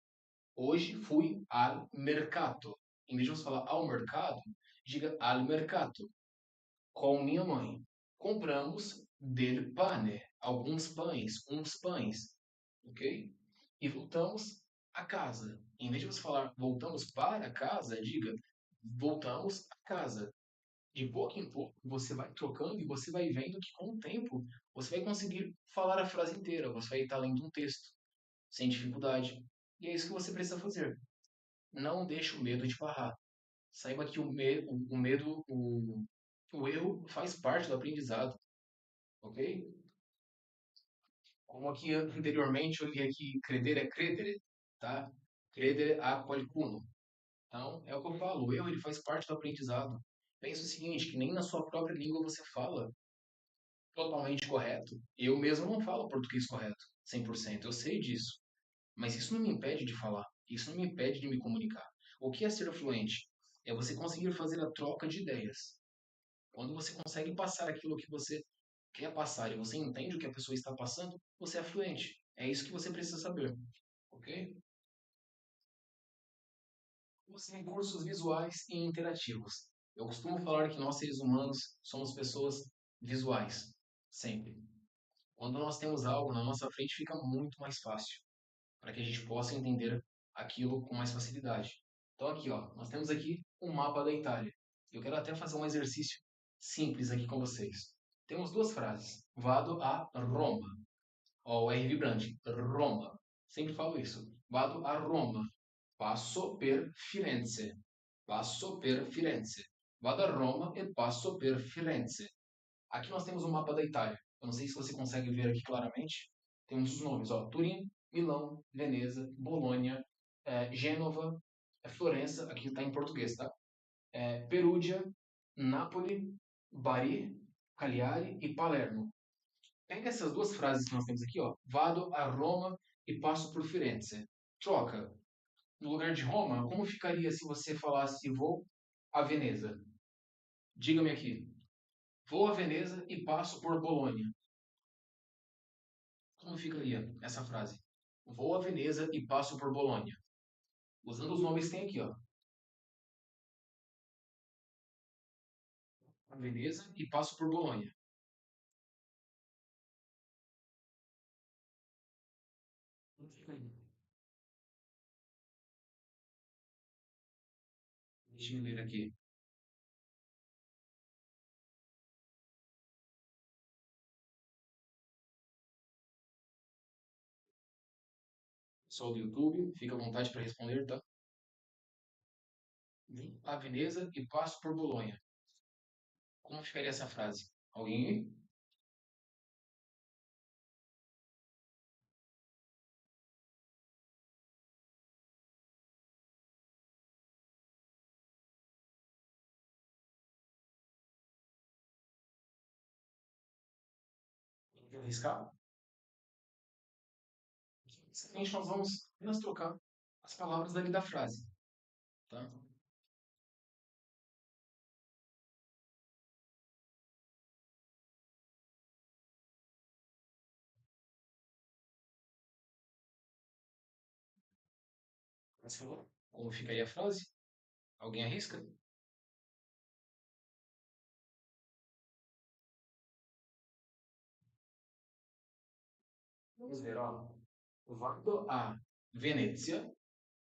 hoje fui al mercato. Em vez de você falar ao mercado, diga al mercato. Com minha mãe. Compramos del pane, alguns pães, uns pães, ok? E voltamos a casa. Em vez de você falar voltamos para casa, diga voltamos a casa. De pouco em pouco, você vai trocando e você vai vendo que com o tempo você vai conseguir falar a frase inteira, você vai estar lendo um texto sem dificuldade. E é isso que você precisa fazer. Não deixe o medo de barrar. Saiba que o medo, o erro faz parte do aprendizado, ok? Como aqui anteriormente eu li aqui, credere é credere, tá? Credere a qualcuno. Então, é o que eu falo, o erro ele faz parte do aprendizado. Pensa o seguinte, que nem na sua própria língua você fala totalmente correto. Eu mesmo não falo português correto, 100%. Eu sei disso. Mas isso não me impede de falar. Isso não me impede de me comunicar. O que é ser fluente? É você conseguir fazer a troca de ideias. Quando você consegue passar aquilo que você quer passar e você entende o que a pessoa está passando, você é fluente. É isso que você precisa saber. Ok? Os recursos visuais e interativos. Eu costumo falar que nós, seres humanos, somos pessoas visuais. Sempre. Quando nós temos algo na nossa frente, fica muito mais fácil para que a gente possa entender aquilo com mais facilidade. Então aqui, ó, nós temos aqui um mapa da Itália. Eu quero até fazer um exercício simples aqui com vocês. Temos duas frases. Vado a Roma. Ó, o R vibrante. Roma. Sempre falo isso. Vado a Roma. Passo per Firenze. Passo per Firenze. Vado a Roma e passo per Firenze. Aqui nós temos um mapa da Itália. Eu não sei se você consegue ver aqui claramente. Temos os nomes, ó, Turim, Milão, Veneza, Bolonha, Gênova, Florença, aqui está em português, tá? Perúdia, Nápoles, Bari, Cagliari e Palermo. Pega essas duas frases que nós temos aqui, ó. Vado a Roma e passo por Firenze. Troca. No lugar de Roma, como ficaria se você falasse vou a Veneza? Diga-me aqui. Vou a Veneza e passo por Bolonha. Como ficaria essa frase? Vou a Veneza e passo por Bolonha. Usando os nomes que tem aqui, ó. A Veneza e passo por Bolonha. Deixa eu ler aqui. Pessoal do YouTube, fica à vontade para responder, tá? Vim a Veneza e passo por Bolonha. Como ficaria essa frase? Alguém aí? Quer arriscar? Simplesmente nós vamos apenas trocar as palavras dali da frase, tá? Como ficaria a frase? Alguém arrisca? Vamos ver, ó. Vado a Venezia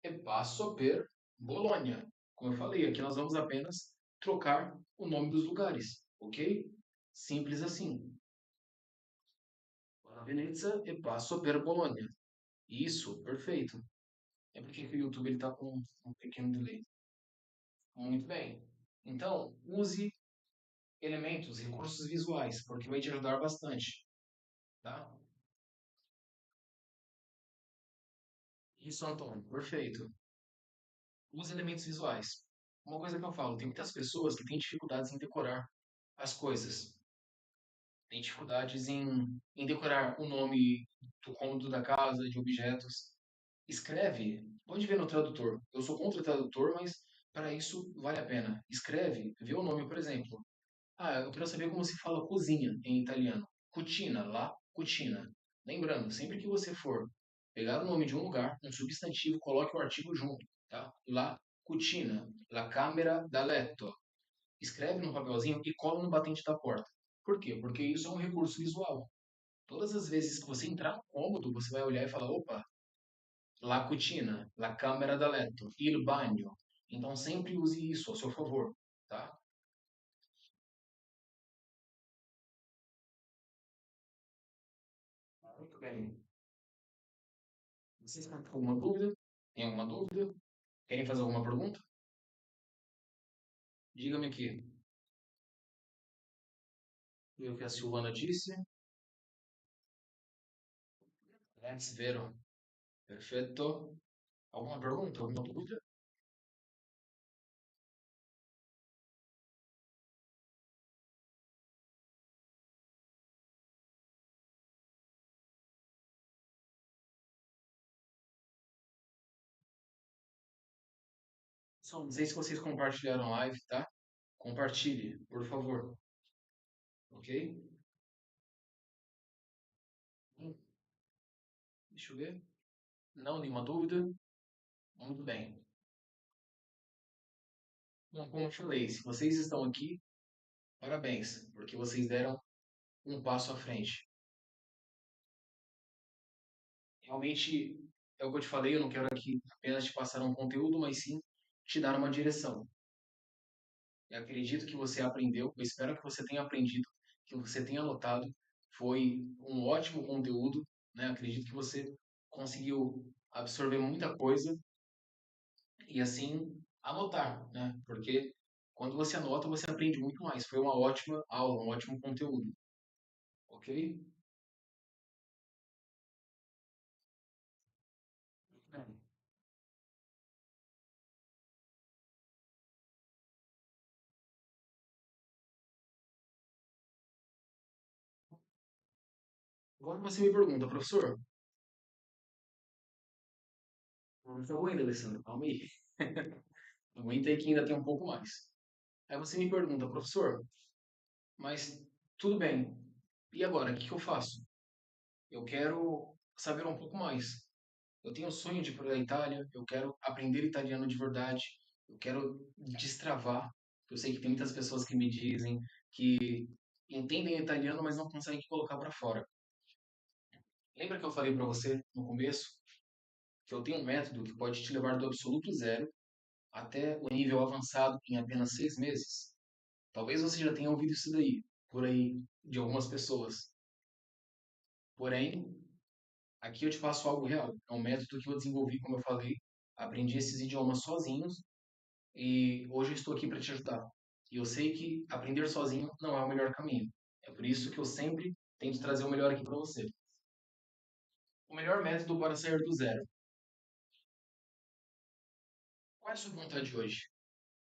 e passo per Bologna. Como eu falei, aqui nós vamos apenas trocar o nome dos lugares, ok? Simples assim. Vado a Venezia e passo per Bologna. Isso, perfeito. É porque que o YouTube está com um pequeno delay. Muito bem. Então, use elementos, recursos visuais, porque vai te ajudar bastante, tá? Isso, Antônio, perfeito. Use elementos visuais. Uma coisa que eu falo, tem muitas pessoas que têm dificuldades em decorar as coisas. Tem dificuldades em decorar o nome do cômodo da casa, de objetos. Escreve, pode ver no tradutor. Eu sou contra o tradutor, mas para isso vale a pena. Escreve, vê o nome, por exemplo. Ah, eu quero saber como se fala cozinha em italiano. Cucina, la cucina. Lembrando, sempre que você for pegar o nome de um lugar, um substantivo, coloque o artigo junto, tá? La cucina, la camera da letto. Escreve no papelzinho e cola no batente da porta. Por quê? Porque isso é um recurso visual. Todas as vezes que você entrar no cômodo, você vai olhar e falar, opa, la cucina, la camera da letto, il bagno. Então sempre use isso a seu favor, tá? Muito bem. Vocês têm alguma dúvida? Tem alguma dúvida? Querem fazer alguma pergunta? Diga-me aqui. O que a Silvana disse. Let's vero. Perfeito. Alguma pergunta? Alguma dúvida? Só não sei se vocês compartilharam a live, tá? Compartilhe, por favor. Ok? Deixa eu ver. Não, nenhuma dúvida? Muito bem. Bom, como eu falei, se vocês estão aqui, parabéns, porque vocês deram um passo à frente. Realmente, é o que eu te falei, eu não quero aqui apenas te passar um conteúdo, mas sim te dar uma direção. Eu acredito que você aprendeu, eu espero que você tenha aprendido, que você tenha anotado. Foi um ótimo conteúdo, né? Acredito que você conseguiu absorver muita coisa e assim anotar, né? Porque quando você anota, você aprende muito mais. Foi uma ótima aula, um ótimo conteúdo, ok? Bem, agora você me pergunta, professor, não acabou ainda, Alessandro, calma aí. Aguenta aí que ainda tem um pouco mais. Aí você me pergunta, professor, mas tudo bem, e agora, o que que eu faço? Eu quero saber um pouco mais. Eu tenho o sonho de ir para a Itália, eu quero aprender italiano de verdade, eu quero destravar. Eu sei que tem muitas pessoas que me dizem que entendem italiano, mas não conseguem colocar para fora. Lembra que eu falei para você no começo que eu tenho um método que pode te levar do absoluto zero até o nível avançado em apenas 6 meses? Talvez você já tenha ouvido isso daí, por aí, de algumas pessoas. Porém, aqui eu te passo algo real. É um método que eu desenvolvi, como eu falei, aprendi esses idiomas sozinhos e hoje eu estou aqui para te ajudar. E eu sei que aprender sozinho não é o melhor caminho. É por isso que eu sempre tento trazer o melhor aqui para você. O melhor método para sair do zero. Qual é a sua vontade hoje?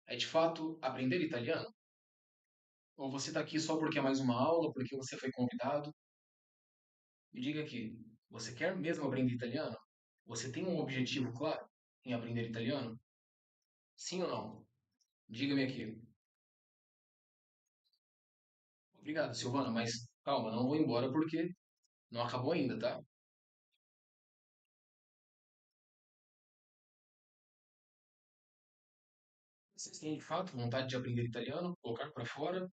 É de fato aprender italiano? Ou você está aqui só porque é mais uma aula, porque você foi convidado? Me diga aqui, você quer mesmo aprender italiano? Você tem um objetivo claro em aprender italiano? Sim ou não? Diga-me aqui. Obrigado, Silvana, mas calma, não vou embora porque não acabou ainda, tá? Vocês têm de fato vontade de aprender italiano, colocar para fora?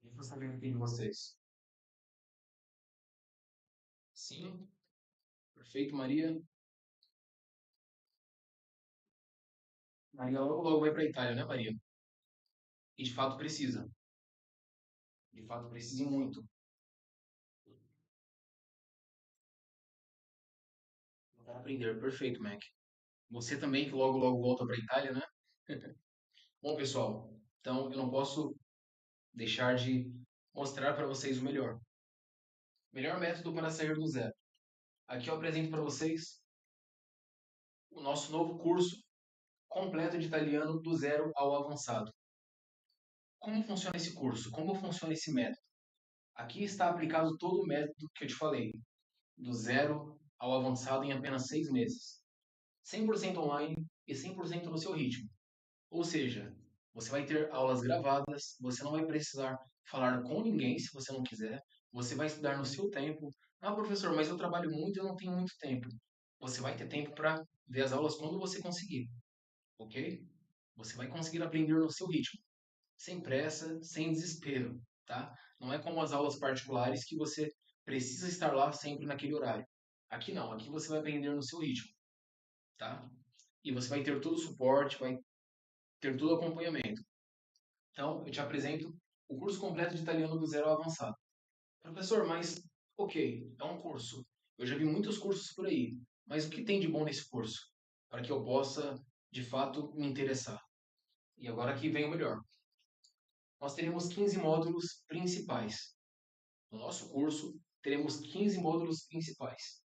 E você está vendo aqui de vocês? Sim, perfeito, Maria. Maria logo logo vai para a Itália, né, Maria? E de fato precisa. De fato precisa e muito. Para aprender, perfeito, Mac. Você também que logo logo volta para a Itália, né? Bom, pessoal, então eu não posso deixar de mostrar para vocês o melhor. Melhor método para sair do zero. Aqui eu apresento para vocês o nosso novo curso completo de italiano do zero ao avançado. como funciona esse curso? Como funciona esse método? Aqui está aplicado todo o método que eu te falei, do zero ao avançado em apenas 6 meses. 100% online e 100% no seu ritmo. Ou seja, você vai ter aulas gravadas, você não vai precisar falar com ninguém se você não quiser, você vai estudar no seu tempo. Ah, professor, mas eu trabalho muito e eu não tenho muito tempo. Você vai ter tempo para ver as aulas quando você conseguir, ok? Você vai conseguir aprender no seu ritmo, sem pressa, sem desespero, tá? Não é como as aulas particulares que você precisa estar lá sempre naquele horário. Aqui não, aqui você vai aprender no seu ritmo, tá? E você vai ter todo o suporte, vai ter todo o acompanhamento. Então, eu te apresento o curso completo de italiano do zero ao avançado. Professor, mas ok, é um curso. Eu já vi muitos cursos por aí, mas o que tem de bom nesse curso? Para que eu possa, de fato, me interessar. E agora aqui vem o melhor. Nós teremos 15 módulos principais. No nosso curso, teremos 15 módulos principais.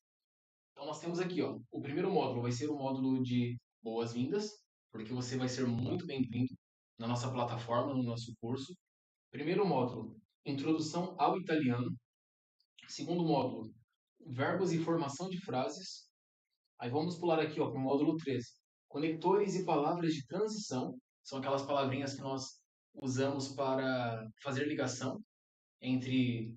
Então, nós temos aqui, ó, o primeiro módulo vai ser o módulo de boas-vindas, porque você vai ser muito bem-vindo na nossa plataforma, no nosso curso. Primeiro módulo, introdução ao italiano. Segundo módulo, verbos e formação de frases. Aí vamos pular aqui para o módulo 13. Conectores e palavras de transição. São aquelas palavrinhas que nós usamos para fazer ligação entre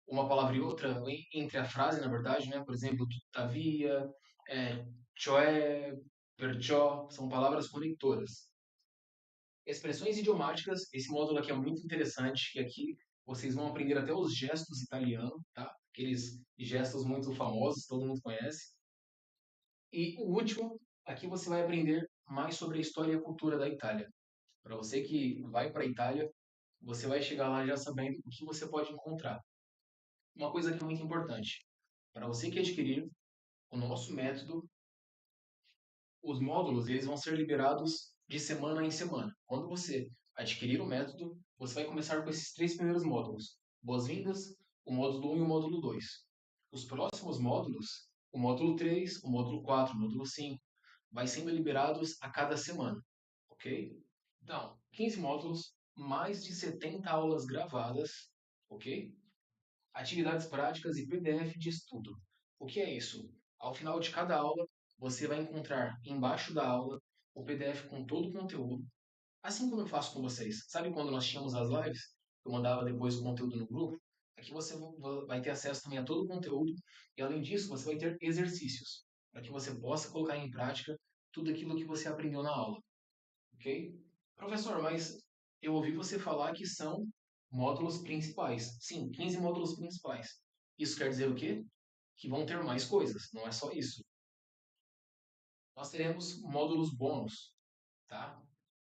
uma palavra e outra, entre a frase, na verdade, né? Por exemplo, tuttavia, cioè, perciò, são palavras conectoras. Expressões idiomáticas, esse módulo aqui é muito interessante, que aqui vocês vão aprender até os gestos italianos, tá? Aqueles gestos muito famosos, todo mundo conhece. E o último, aqui você vai aprender mais sobre a história e a cultura da Itália. Para você que vai para a Itália, você vai chegar lá já sabendo o que você pode encontrar. Uma coisa que é muito importante, para você que adquirir o nosso método, os módulos eles vão ser liberados de semana em semana. Quando você adquirir o método, você vai começar com esses 3 primeiros módulos: boas-vindas, o módulo 1 e o módulo 2. Os próximos módulos, o módulo 3, o módulo 4, o módulo 5, vai sendo liberados a cada semana, ok? Então, 15 módulos, mais de 70 aulas gravadas, ok? Atividades práticas e PDF de estudo. O que é isso? Ao final de cada aula, você vai encontrar embaixo da aula o PDF com todo o conteúdo, assim como eu faço com vocês. Sabe quando nós tínhamos as lives? Eu mandava depois o conteúdo no grupo. Aqui você vai ter acesso também a todo o conteúdo e, além disso, você vai ter exercícios para que você possa colocar em prática tudo aquilo que você aprendeu na aula, ok? Professor, mas eu ouvi você falar que são módulos principais. Sim, 15 módulos principais. Isso quer dizer o quê? Que vão ter mais coisas, não é só isso. Nós teremos módulos bônus, tá?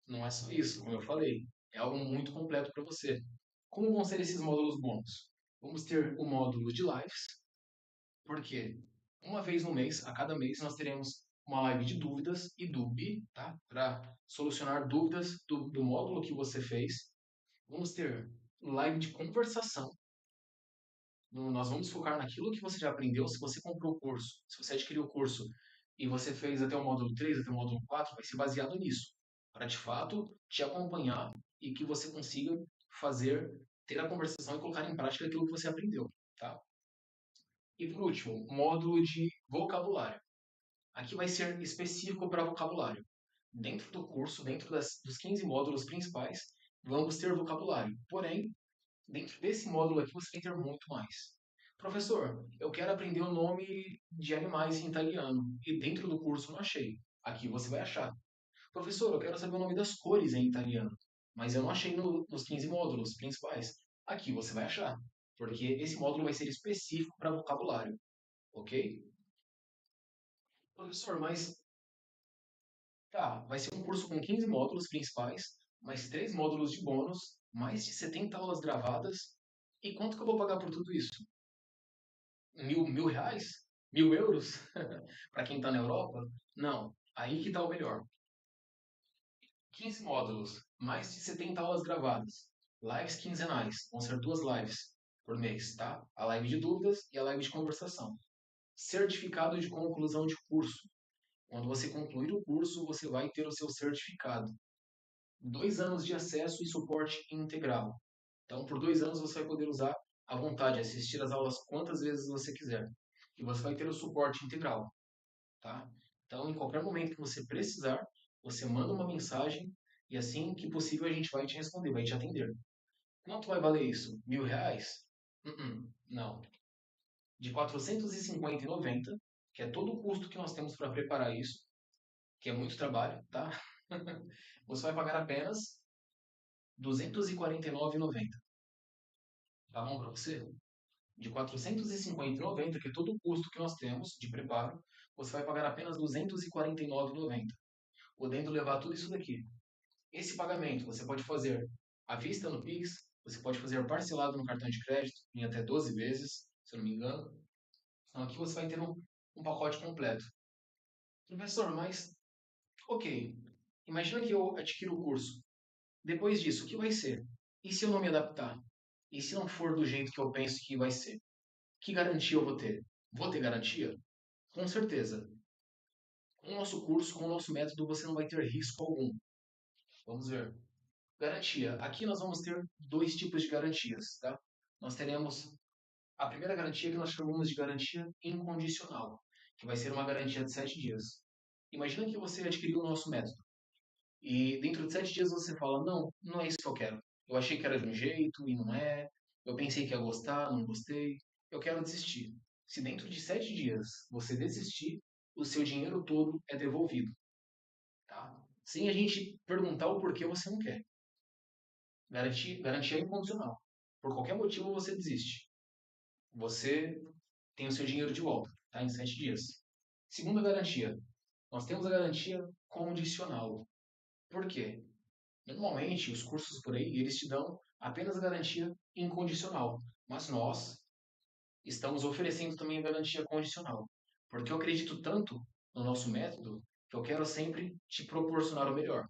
Não é só isso, como eu falei. É algo muito completo para você. Como vão ser esses módulos bônus? Vamos ter o módulo de lives, porque uma vez no mês, a cada mês, nós teremos uma live de dúvidas e dúvida, tá? Para solucionar dúvidas do módulo que você fez. Vamos ter live de conversação. Nós vamos focar naquilo que você já aprendeu. Se você comprou o curso, se você adquiriu o curso e você fez até o módulo 3, até o módulo 4, vai ser baseado nisso. Para de fato te acompanhar e que você consiga fazer, ter a conversação e colocar em prática aquilo que você aprendeu, tá? E por último, módulo de vocabulário. Aqui vai ser específico para vocabulário. Dentro do curso, dentro dos 15 módulos principais, vamos ter vocabulário. Porém, dentro desse módulo aqui você vai ter muito mais. Professor, eu quero aprender o nome de animais em italiano e dentro do curso não achei. Aqui você vai achar. Professor, eu quero saber o nome das cores em italiano, mas eu não achei nos 15 módulos principais. Aqui você vai achar, porque esse módulo vai ser específico para vocabulário, ok? Professor, mas tá, vai ser um curso com 15 módulos principais, mais 3 módulos de bônus, mais de 70 aulas gravadas. E quanto que eu vou pagar por tudo isso? Mil reais? 1.000 euros? Para quem está na Europa? Não, aí que está o melhor. 15 módulos, mais de 70 aulas gravadas, lives quinzenais, vão ser 2 lives por mês, tá? A live de dúvidas e a live de conversação. Certificado de conclusão de curso. Quando você concluir o curso, você vai ter o seu certificado. 2 anos de acesso e suporte integral. Então, por 2 anos você vai poder usar à vontade, assistir as aulas quantas vezes você quiser. E você vai ter o suporte integral, tá? Então, em qualquer momento que você precisar, você manda uma mensagem e assim que possível a gente vai te responder, vai te atender. Quanto vai valer isso? R$ 1.000? Não. De R$ 450,90, que é todo o custo que nós temos para preparar isso, que é muito trabalho, tá? Você vai pagar apenas R$ 249,90. Tá bom para você? De R$ 450,90, que é todo o custo que nós temos de preparo, você vai pagar apenas R$ 249,90, podendo levar tudo isso daqui. Esse pagamento você pode fazer à vista no Pix, você pode fazer parcelado no cartão de crédito em até 12 vezes, se eu não me engano. Então aqui você vai ter um pacote completo. Professor, mas ok, imagina que eu adquiro o curso. Depois disso, o que vai ser? E se eu não me adaptar? E se não for do jeito que eu penso que vai ser? Que garantia eu vou ter? Vou ter garantia? Com certeza. Com o nosso curso, com o nosso método, você não vai ter risco algum. Vamos ver. Garantia. Aqui nós vamos ter dois tipos de garantias, tá? Nós teremos a primeira garantia que nós chamamos de garantia incondicional, que vai ser uma garantia de 7 dias. Imagina que você adquiriu o nosso método e dentro de 7 dias você fala, não, não é isso que eu quero. Eu achei que era de um jeito e não é. Eu pensei que ia gostar, não gostei. Eu quero desistir. Se dentro de 7 dias você desistir, o seu dinheiro todo é devolvido, tá? Sem a gente perguntar o porquê você não quer. Garantia incondicional. Por qualquer motivo você desiste. Você tem o seu dinheiro de volta, tá? Em 7 dias. Segunda garantia. Nós temos a garantia condicional. Por quê? Normalmente, os cursos por aí, eles te dão apenas a garantia incondicional. Mas nós estamos oferecendo também a garantia condicional. Porque eu acredito tanto no nosso método que eu quero sempre te proporcionar o melhor.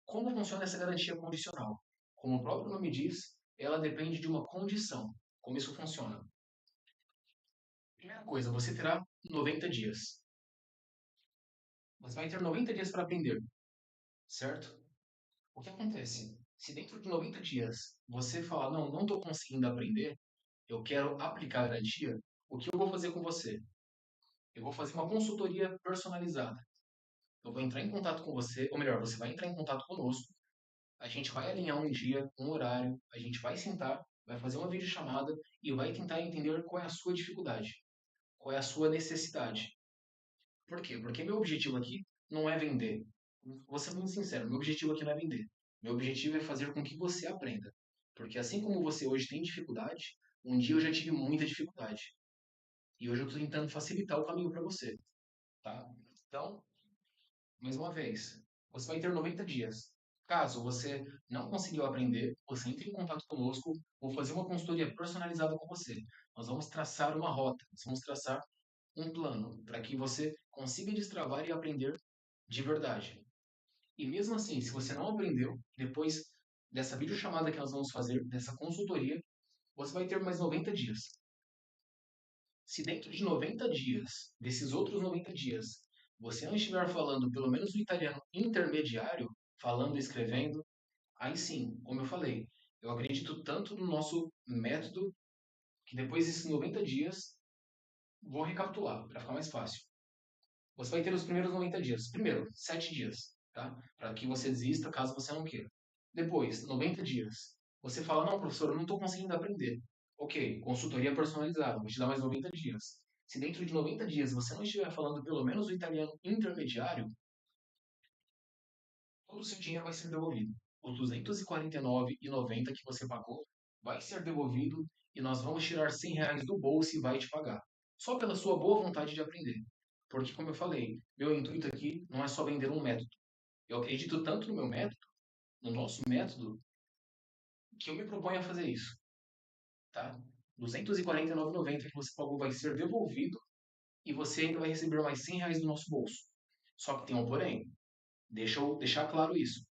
Como funciona essa garantia condicional? Como o próprio nome diz, ela depende de uma condição. Como isso funciona? Primeira coisa, você terá 90 dias. Você vai ter 90 dias para aprender, certo? O que acontece? Se dentro de 90 dias você falar, não, não estou conseguindo aprender, eu quero aplicar a garantia, o que eu vou fazer com você? Eu vou fazer uma consultoria personalizada. Eu vou entrar em contato com você, ou melhor, você vai entrar em contato conosco, a gente vai alinhar um dia, um horário, a gente vai sentar, vai fazer uma videochamada e vai tentar entender qual é a sua dificuldade, qual é a sua necessidade. Por quê? Porque meu objetivo aqui não é vender. Vou ser muito sincero, meu objetivo aqui não é vender. Meu objetivo é fazer com que você aprenda. Porque assim como você hoje tem dificuldade, um dia eu já tive muita dificuldade. E hoje eu estou tentando facilitar o caminho para você, tá? Então, mais uma vez, você vai ter 90 dias. Caso você não conseguiu aprender, você entre em contato conosco, vou fazer uma consultoria personalizada com você. Nós vamos traçar uma rota, nós vamos traçar um plano para que você consiga destravar e aprender de verdade. E mesmo assim, se você não aprendeu, depois dessa videochamada que nós vamos fazer, dessa consultoria, você vai ter mais 90 dias. Se dentro de 90 dias, desses outros 90 dias, você não estiver falando pelo menos o italiano intermediário, falando e escrevendo, aí sim, como eu falei, eu acredito tanto no nosso método que depois desses 90 dias, vou recapitular para ficar mais fácil. Você vai ter os primeiros 90 dias. Primeiro, 7 dias, tá? Para que você desista caso você não queira. Depois, 90 dias. Você fala, não, professor, eu não estou conseguindo aprender. Ok, consultoria personalizada, vou te dar mais 90 dias. Se dentro de 90 dias você não estiver falando pelo menos o italiano intermediário, todo o seu dinheiro vai ser devolvido. Os R$ 249,90 que você pagou vai ser devolvido e nós vamos tirar R$ 100 do bolso e vai te pagar. Só pela sua boa vontade de aprender. Porque, como eu falei, meu intuito aqui não é só vender um método. Eu acredito tanto no meu método, no nosso método, que eu me proponho a fazer isso. Tá? R$ 249,90 que você pagou vai ser devolvido e você ainda vai receber mais R$ 100 do nosso bolso. Só que tem um porém. Deixa eu deixar claro isso.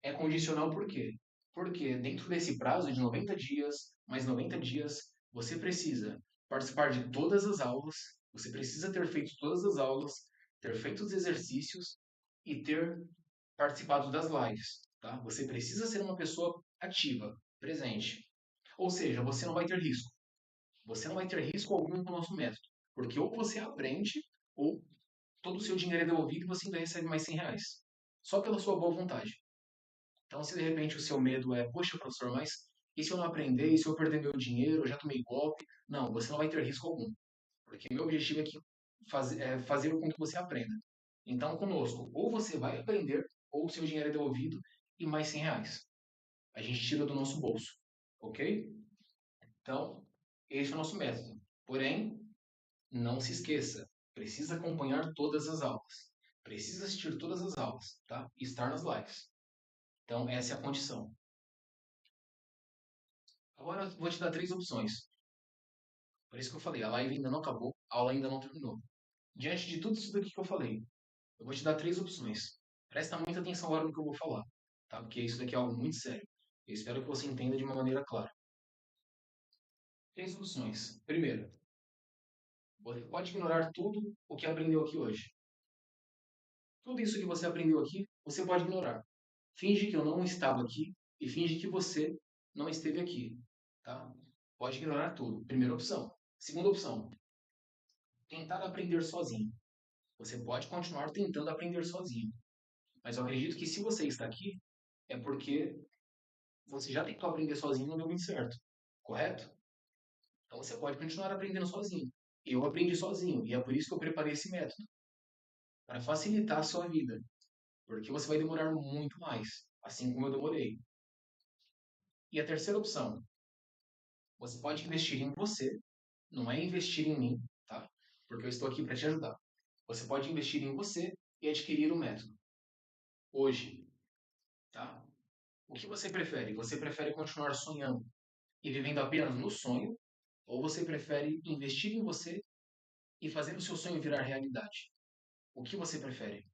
É condicional por quê? Porque dentro desse prazo de 90 dias, mais 90 dias, você precisa participar de todas as aulas, você precisa ter feito todas as aulas, ter feito os exercícios e ter participado das lives. tá? Você precisa ser uma pessoa ativa, presente. Ou seja, você não vai ter risco. Você não vai ter risco algum com o nosso método. Porque ou você aprende, ou todo o seu dinheiro é devolvido e você ainda recebe mais R$ 100. Só pela sua boa vontade. Então, se de repente o seu medo é, poxa, professor, mas e se eu não aprender? E se eu perder meu dinheiro? Eu já tomei golpe? Não, você não vai ter risco algum. Porque meu objetivo é, fazer com que você aprenda. Então, conosco, ou você vai aprender, ou o seu dinheiro é devolvido e mais R$ 100. A gente tira do nosso bolso. Ok? Então, esse é o nosso método. Porém, não se esqueça, precisa acompanhar todas as aulas. Precisa assistir todas as aulas, tá? E estar nas lives. Então, essa é a condição. Agora, eu vou te dar três opções. Por isso que eu falei, a live ainda não acabou, a aula ainda não terminou. Diante de tudo isso daqui que eu falei, eu vou te dar três opções. Presta muita atenção agora no que eu vou falar, tá? Porque isso daqui é algo muito sério. Eu espero que você entenda de uma maneira clara. Três opções. Primeira, você pode ignorar tudo o que aprendeu aqui hoje. Tudo isso que você aprendeu aqui, você pode ignorar. Finge que eu não estava aqui e finge que você não esteve aqui, tá? Pode ignorar tudo. Primeira opção. Segunda opção, tentar aprender sozinho. Você pode continuar tentando aprender sozinho. Mas eu acredito que se você está aqui, é porque você já tentou aprender sozinho e não deu muito certo. Correto? Então você pode continuar aprendendo sozinho. Eu aprendi sozinho e é por isso que eu preparei esse método. Para facilitar a sua vida. Porque você vai demorar muito mais. Assim como eu demorei. E a terceira opção, você pode investir em você, não é investir em mim, tá? Porque eu estou aqui para te ajudar. Você pode investir em você e adquirir o método. Hoje, tá? O que você prefere? Você prefere continuar sonhando e vivendo apenas no sonho? Ou você prefere investir em você e fazer o seu sonho virar realidade? O que você prefere?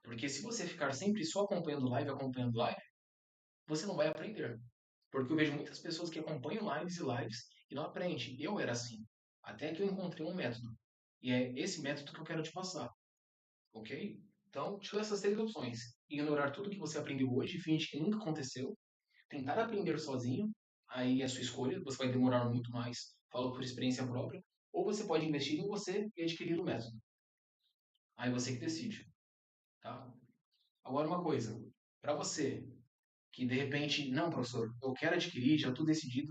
Porque se você ficar sempre só acompanhando live, você não vai aprender. Porque eu vejo muitas pessoas que acompanham lives e lives e não aprendem. Eu era assim. Até que eu encontrei um método. E é esse método que eu quero te passar. Ok? Então, tira essas três opções. Ignorar tudo que você aprendeu hoje, finge que nunca aconteceu. Tentar aprender sozinho, aí é a sua escolha, você vai demorar muito mais, falo por experiência própria. Ou você pode investir em você e adquirir o método. Aí você que decide, tá? Agora uma coisa, para você que de repente, não, professor, eu quero adquirir, já estou decidido.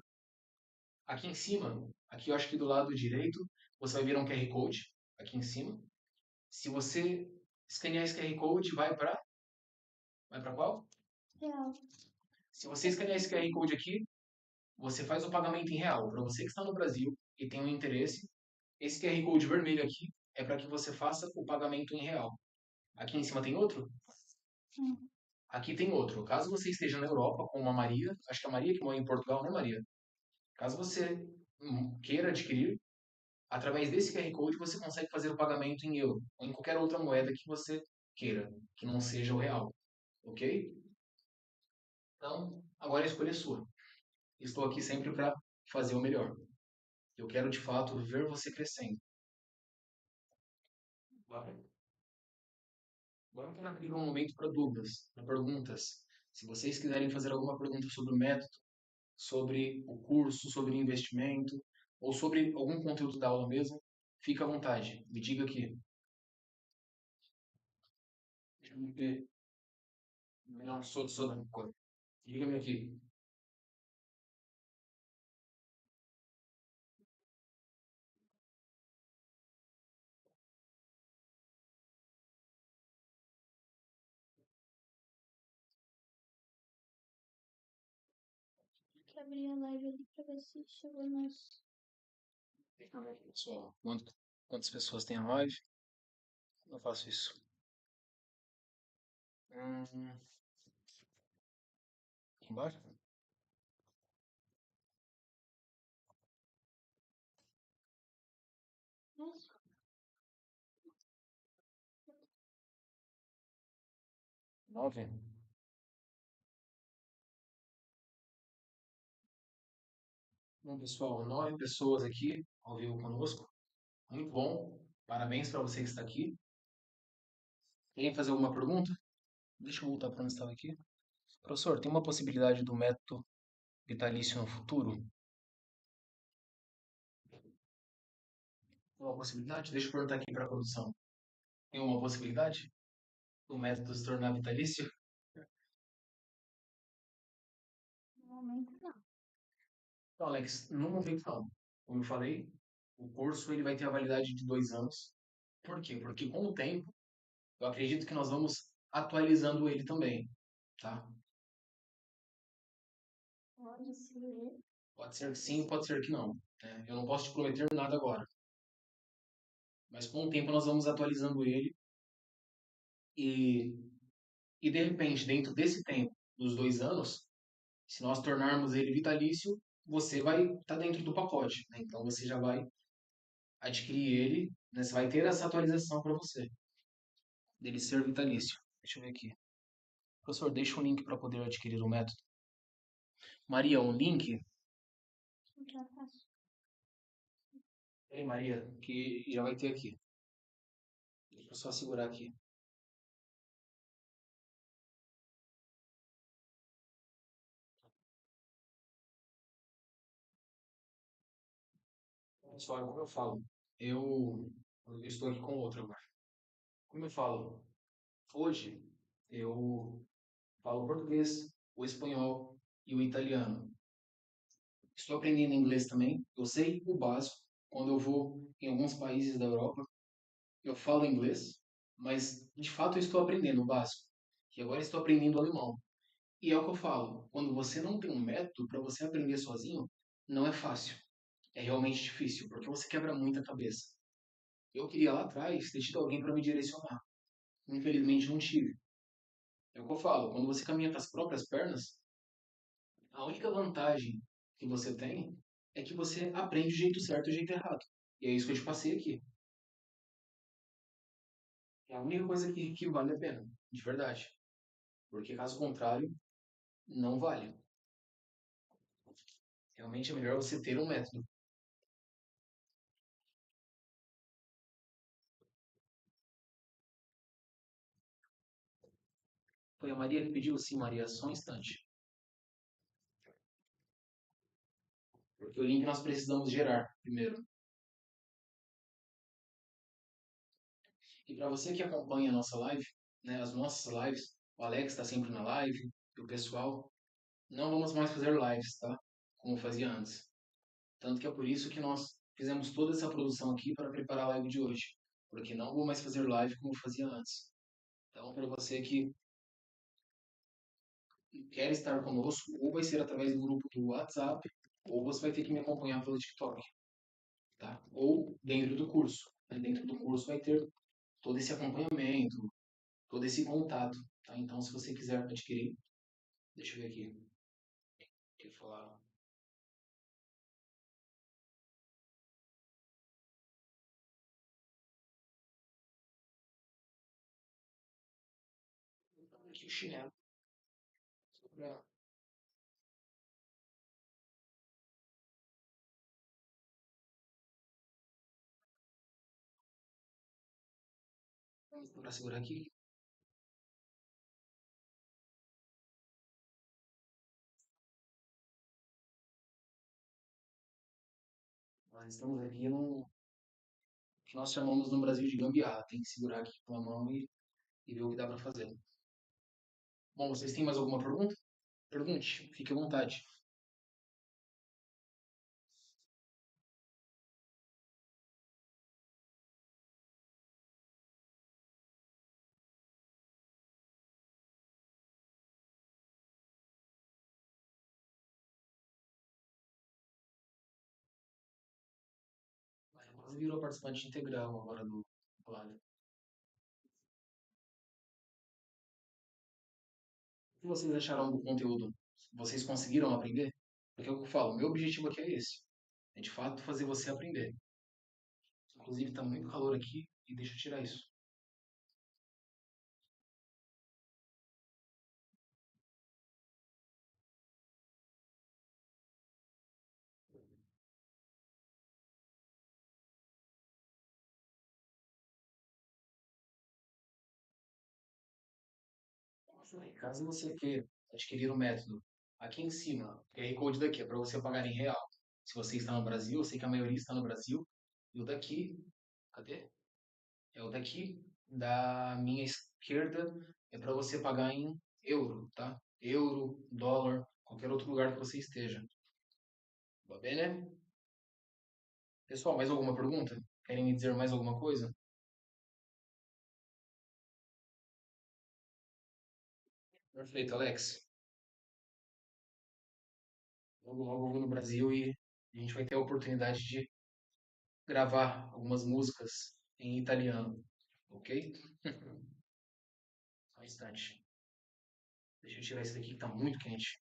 Aqui em cima, aqui eu acho que do lado direito, você vai ver um QR Code, aqui em cima. Se você escanear esse QR Code, vai para qual? Real. Se você escanear esse QR Code aqui, você faz o pagamento em real. Para você que está no Brasil e tem um interesse, esse QR Code vermelho aqui é para que você faça o pagamento em real. Aqui em cima tem outro? Hum. Aqui tem outro. Caso você esteja na Europa, com uma Maria, acho que é a Maria que mora em Portugal, né, Maria? Caso você queira adquirir, através desse QR Code você consegue fazer o pagamento em euro ou em qualquer outra moeda que você queira, que não seja o real. Ok? Então, agora a escolha é sua. Estou aqui sempre para fazer o melhor. Eu quero de fato ver você crescendo. Agora eu quero abrir um momento para dúvidas, para perguntas. Se vocês quiserem fazer alguma pergunta sobre o método, sobre o curso, sobre o investimento, ou sobre algum conteúdo da aula mesmo, fica à vontade. Me diga aqui. Deixa eu ver. Não, sou da cor. Diga-me aqui. Tem que abrir a live ali pra ver se chegou nos. Deixa eu ver aqui só quantas pessoas tem a live. Eu faço isso. Aqui embaixo? Nossa. Nove. Bom, pessoal, 9 pessoas aqui ao vivo conosco. Muito bom. Parabéns para você que está aqui. Querem fazer alguma pergunta? Deixa eu voltar para onde estava aqui. Professor, tem uma possibilidade do método vitalício no futuro? Uma possibilidade? Deixa eu perguntar aqui para a produção. Tem uma possibilidade do método se tornar vitalício? No momento, não. Então, Alex, no momento não. Como eu falei, o curso ele vai ter a validade de 2 anos. Por quê? Porque com o tempo, eu acredito que nós vamos atualizando ele também, tá? Pode ser. Pode ser que sim, pode ser que não, né? Eu não posso te prometer nada agora, mas com o tempo nós vamos atualizando ele e, e de repente, dentro desse tempo, dos 2 anos, se nós tornarmos ele vitalício, você vai estar dentro do pacote, né? Então você já vai adquirir ele, né? Você vai ter essa atualização para você, dele ser vitalício. Deixa eu ver aqui. Professor, deixa um link para poder adquirir o método. Maria, um link? Já faço. Ei, Maria, que já vai ter aqui. Deixa eu só segurar aqui. Pessoal, como eu falo, eu estou aqui com outro agora. Como eu falo, hoje eu falo português, o espanhol e o italiano. Estou aprendendo inglês também. Eu sei o básico. Quando eu vou em alguns países da Europa, eu falo inglês, mas de fato eu estou aprendendo o básico. E agora estou aprendendo alemão. E é o que eu falo, quando você não tem um método para você aprender sozinho, não é fácil. É realmente difícil, porque você quebra muita cabeça. Eu queria lá atrás ter tido alguém para me direcionar. Infelizmente não tive. É o que eu falo, quando você caminha com as próprias pernas, a única vantagem que você tem é que você aprende o jeito certo e o jeito errado. E é isso que eu te passei aqui. É a única coisa que vale a pena, de verdade. Porque caso contrário, não vale. Realmente é melhor você ter um método. Foi a Maria que pediu? Sim, Maria, só um instante. Porque o link nós precisamos gerar primeiro. E para você que acompanha a nossa live, né, as nossas lives, o Alex está sempre na live, e o pessoal, não vamos mais fazer lives, tá? Como fazia antes. Tanto que é por isso que nós fizemos toda essa produção aqui para preparar a live de hoje. Porque não vou mais fazer live como fazia antes. Então, para você que quer estar conosco, ou vai ser através do grupo do WhatsApp, ou você vai ter que me acompanhar pelo TikTok, tá? Ou dentro do curso. Né? Dentro do curso vai ter todo esse acompanhamento, todo esse contato, tá? Então, se você quiser adquirir, deixa eu ver aqui. Quer falar? Aqui o chinelo. Só para segurar aqui. Nós estamos aqui no que nós chamamos no Brasil de gambiarra. Tem que segurar aqui com a mão e ver o que dá para fazer. Bom, vocês têm mais alguma pergunta? Pergunte, fique à vontade. Quase virou participante integral agora do Plano. O que vocês acharam do conteúdo? Vocês conseguiram aprender? Porque é o que eu falo, meu objetivo aqui é esse. É de fato fazer você aprender. Inclusive está muito calor aqui e deixa eu tirar isso. Caso você queira adquirir o método. Aqui em cima, o QR Code daqui é para você pagar em real. Se você está no Brasil, eu sei que a maioria está no Brasil. E o daqui, cadê? É o daqui da minha esquerda é para você pagar em euro, tá? Euro, dólar, qualquer outro lugar que você esteja. Va bene? Pessoal, mais alguma pergunta? Querem me dizer mais alguma coisa? Perfeito, Alex. Logo, logo eu vou no Brasil e a gente vai ter a oportunidade de gravar algumas músicas em italiano, ok? Só um instante. Deixa eu tirar isso daqui que tá muito quente.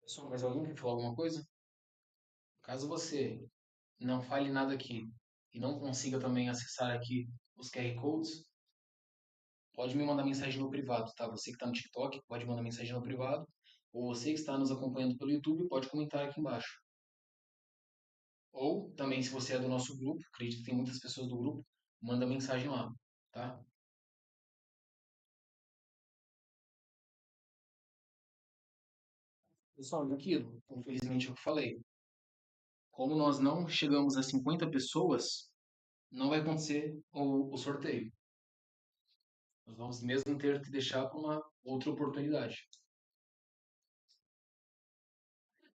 Pessoal, mais alguém quer falar alguma coisa? Caso você não fale nada aqui e não consiga também acessar aqui os QR Codes, pode me mandar mensagem no privado, tá? Você que está no TikTok, pode mandar mensagem no privado. Ou você que está nos acompanhando pelo YouTube, pode comentar aqui embaixo. Ou também, se você é do nosso grupo, acredito que tem muitas pessoas do grupo, manda mensagem lá, tá? Pessoal, e aquilo, infelizmente é o que eu falei. Como nós não chegamos a 50 pessoas, não vai acontecer o sorteio. Nós vamos mesmo ter que deixar para uma outra oportunidade.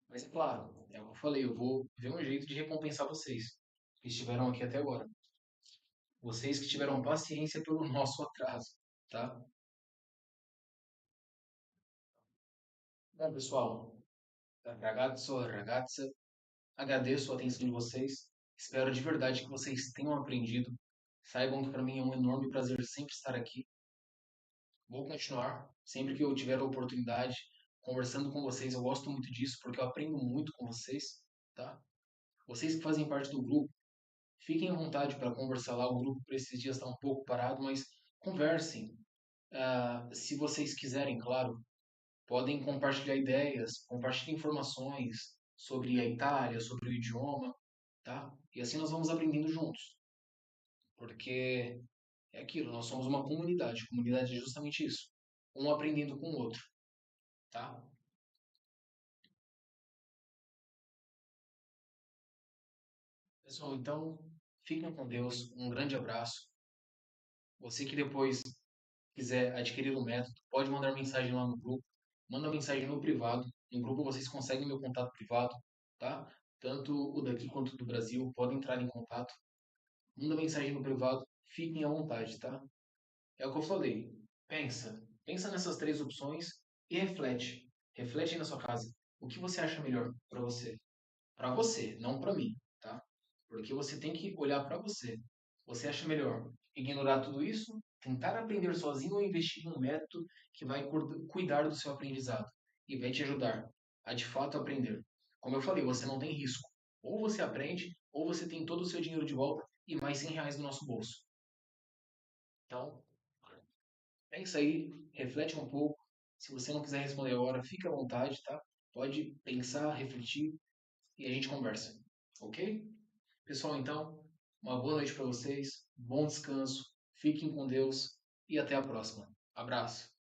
Mas é claro, é o que eu falei, eu vou ver um jeito de recompensar vocês que estiveram aqui até agora. Vocês que tiveram paciência pelo nosso atraso, tá? Bom, pessoal, ragazzo, ragazza, agradeço a atenção de vocês. Espero de verdade que vocês tenham aprendido. Saibam que para mim é um enorme prazer sempre estar aqui. Vou continuar sempre que eu tiver a oportunidade conversando com vocês. Eu gosto muito disso porque eu aprendo muito com vocês, tá? Vocês que fazem parte do grupo, fiquem à vontade para conversar lá. O grupo por esses dias está um pouco parado, mas conversem. Se vocês quiserem, claro, podem compartilhar ideias, compartilhar informações sobre a Itália, sobre o idioma, tá? E assim nós vamos aprendendo juntos, porque é aquilo, nós somos uma comunidade. Comunidade é justamente isso, um aprendendo com o outro, tá? Pessoal, então fiquem com Deus, um grande abraço. Você que depois quiser adquirir o método, pode mandar mensagem lá no grupo, manda mensagem no privado. No grupo vocês conseguem meu contato privado, tá? Tanto o daqui quanto o do Brasil podem entrar em contato. Manda mensagem no privado, fiquem à vontade, tá? É o que eu falei. Pensa nessas três opções e reflete. Reflete aí na sua casa. O que você acha melhor para você? Para você, não para mim, tá? Porque você tem que olhar para você. Você acha melhor ignorar tudo isso, tentar aprender sozinho ou investir em um método que vai cuidar do seu aprendizado e vai te ajudar a de fato aprender? Como eu falei, você não tem risco. Ou você aprende, ou você tem todo o seu dinheiro de volta e mais R$ 100 no nosso bolso. Então, pensa aí, reflete um pouco. Se você não quiser responder agora, fica à vontade, tá? Pode pensar, refletir e a gente conversa, ok? Pessoal, então, uma boa noite para vocês, bom descanso, fiquem com Deus e até a próxima. Abraço.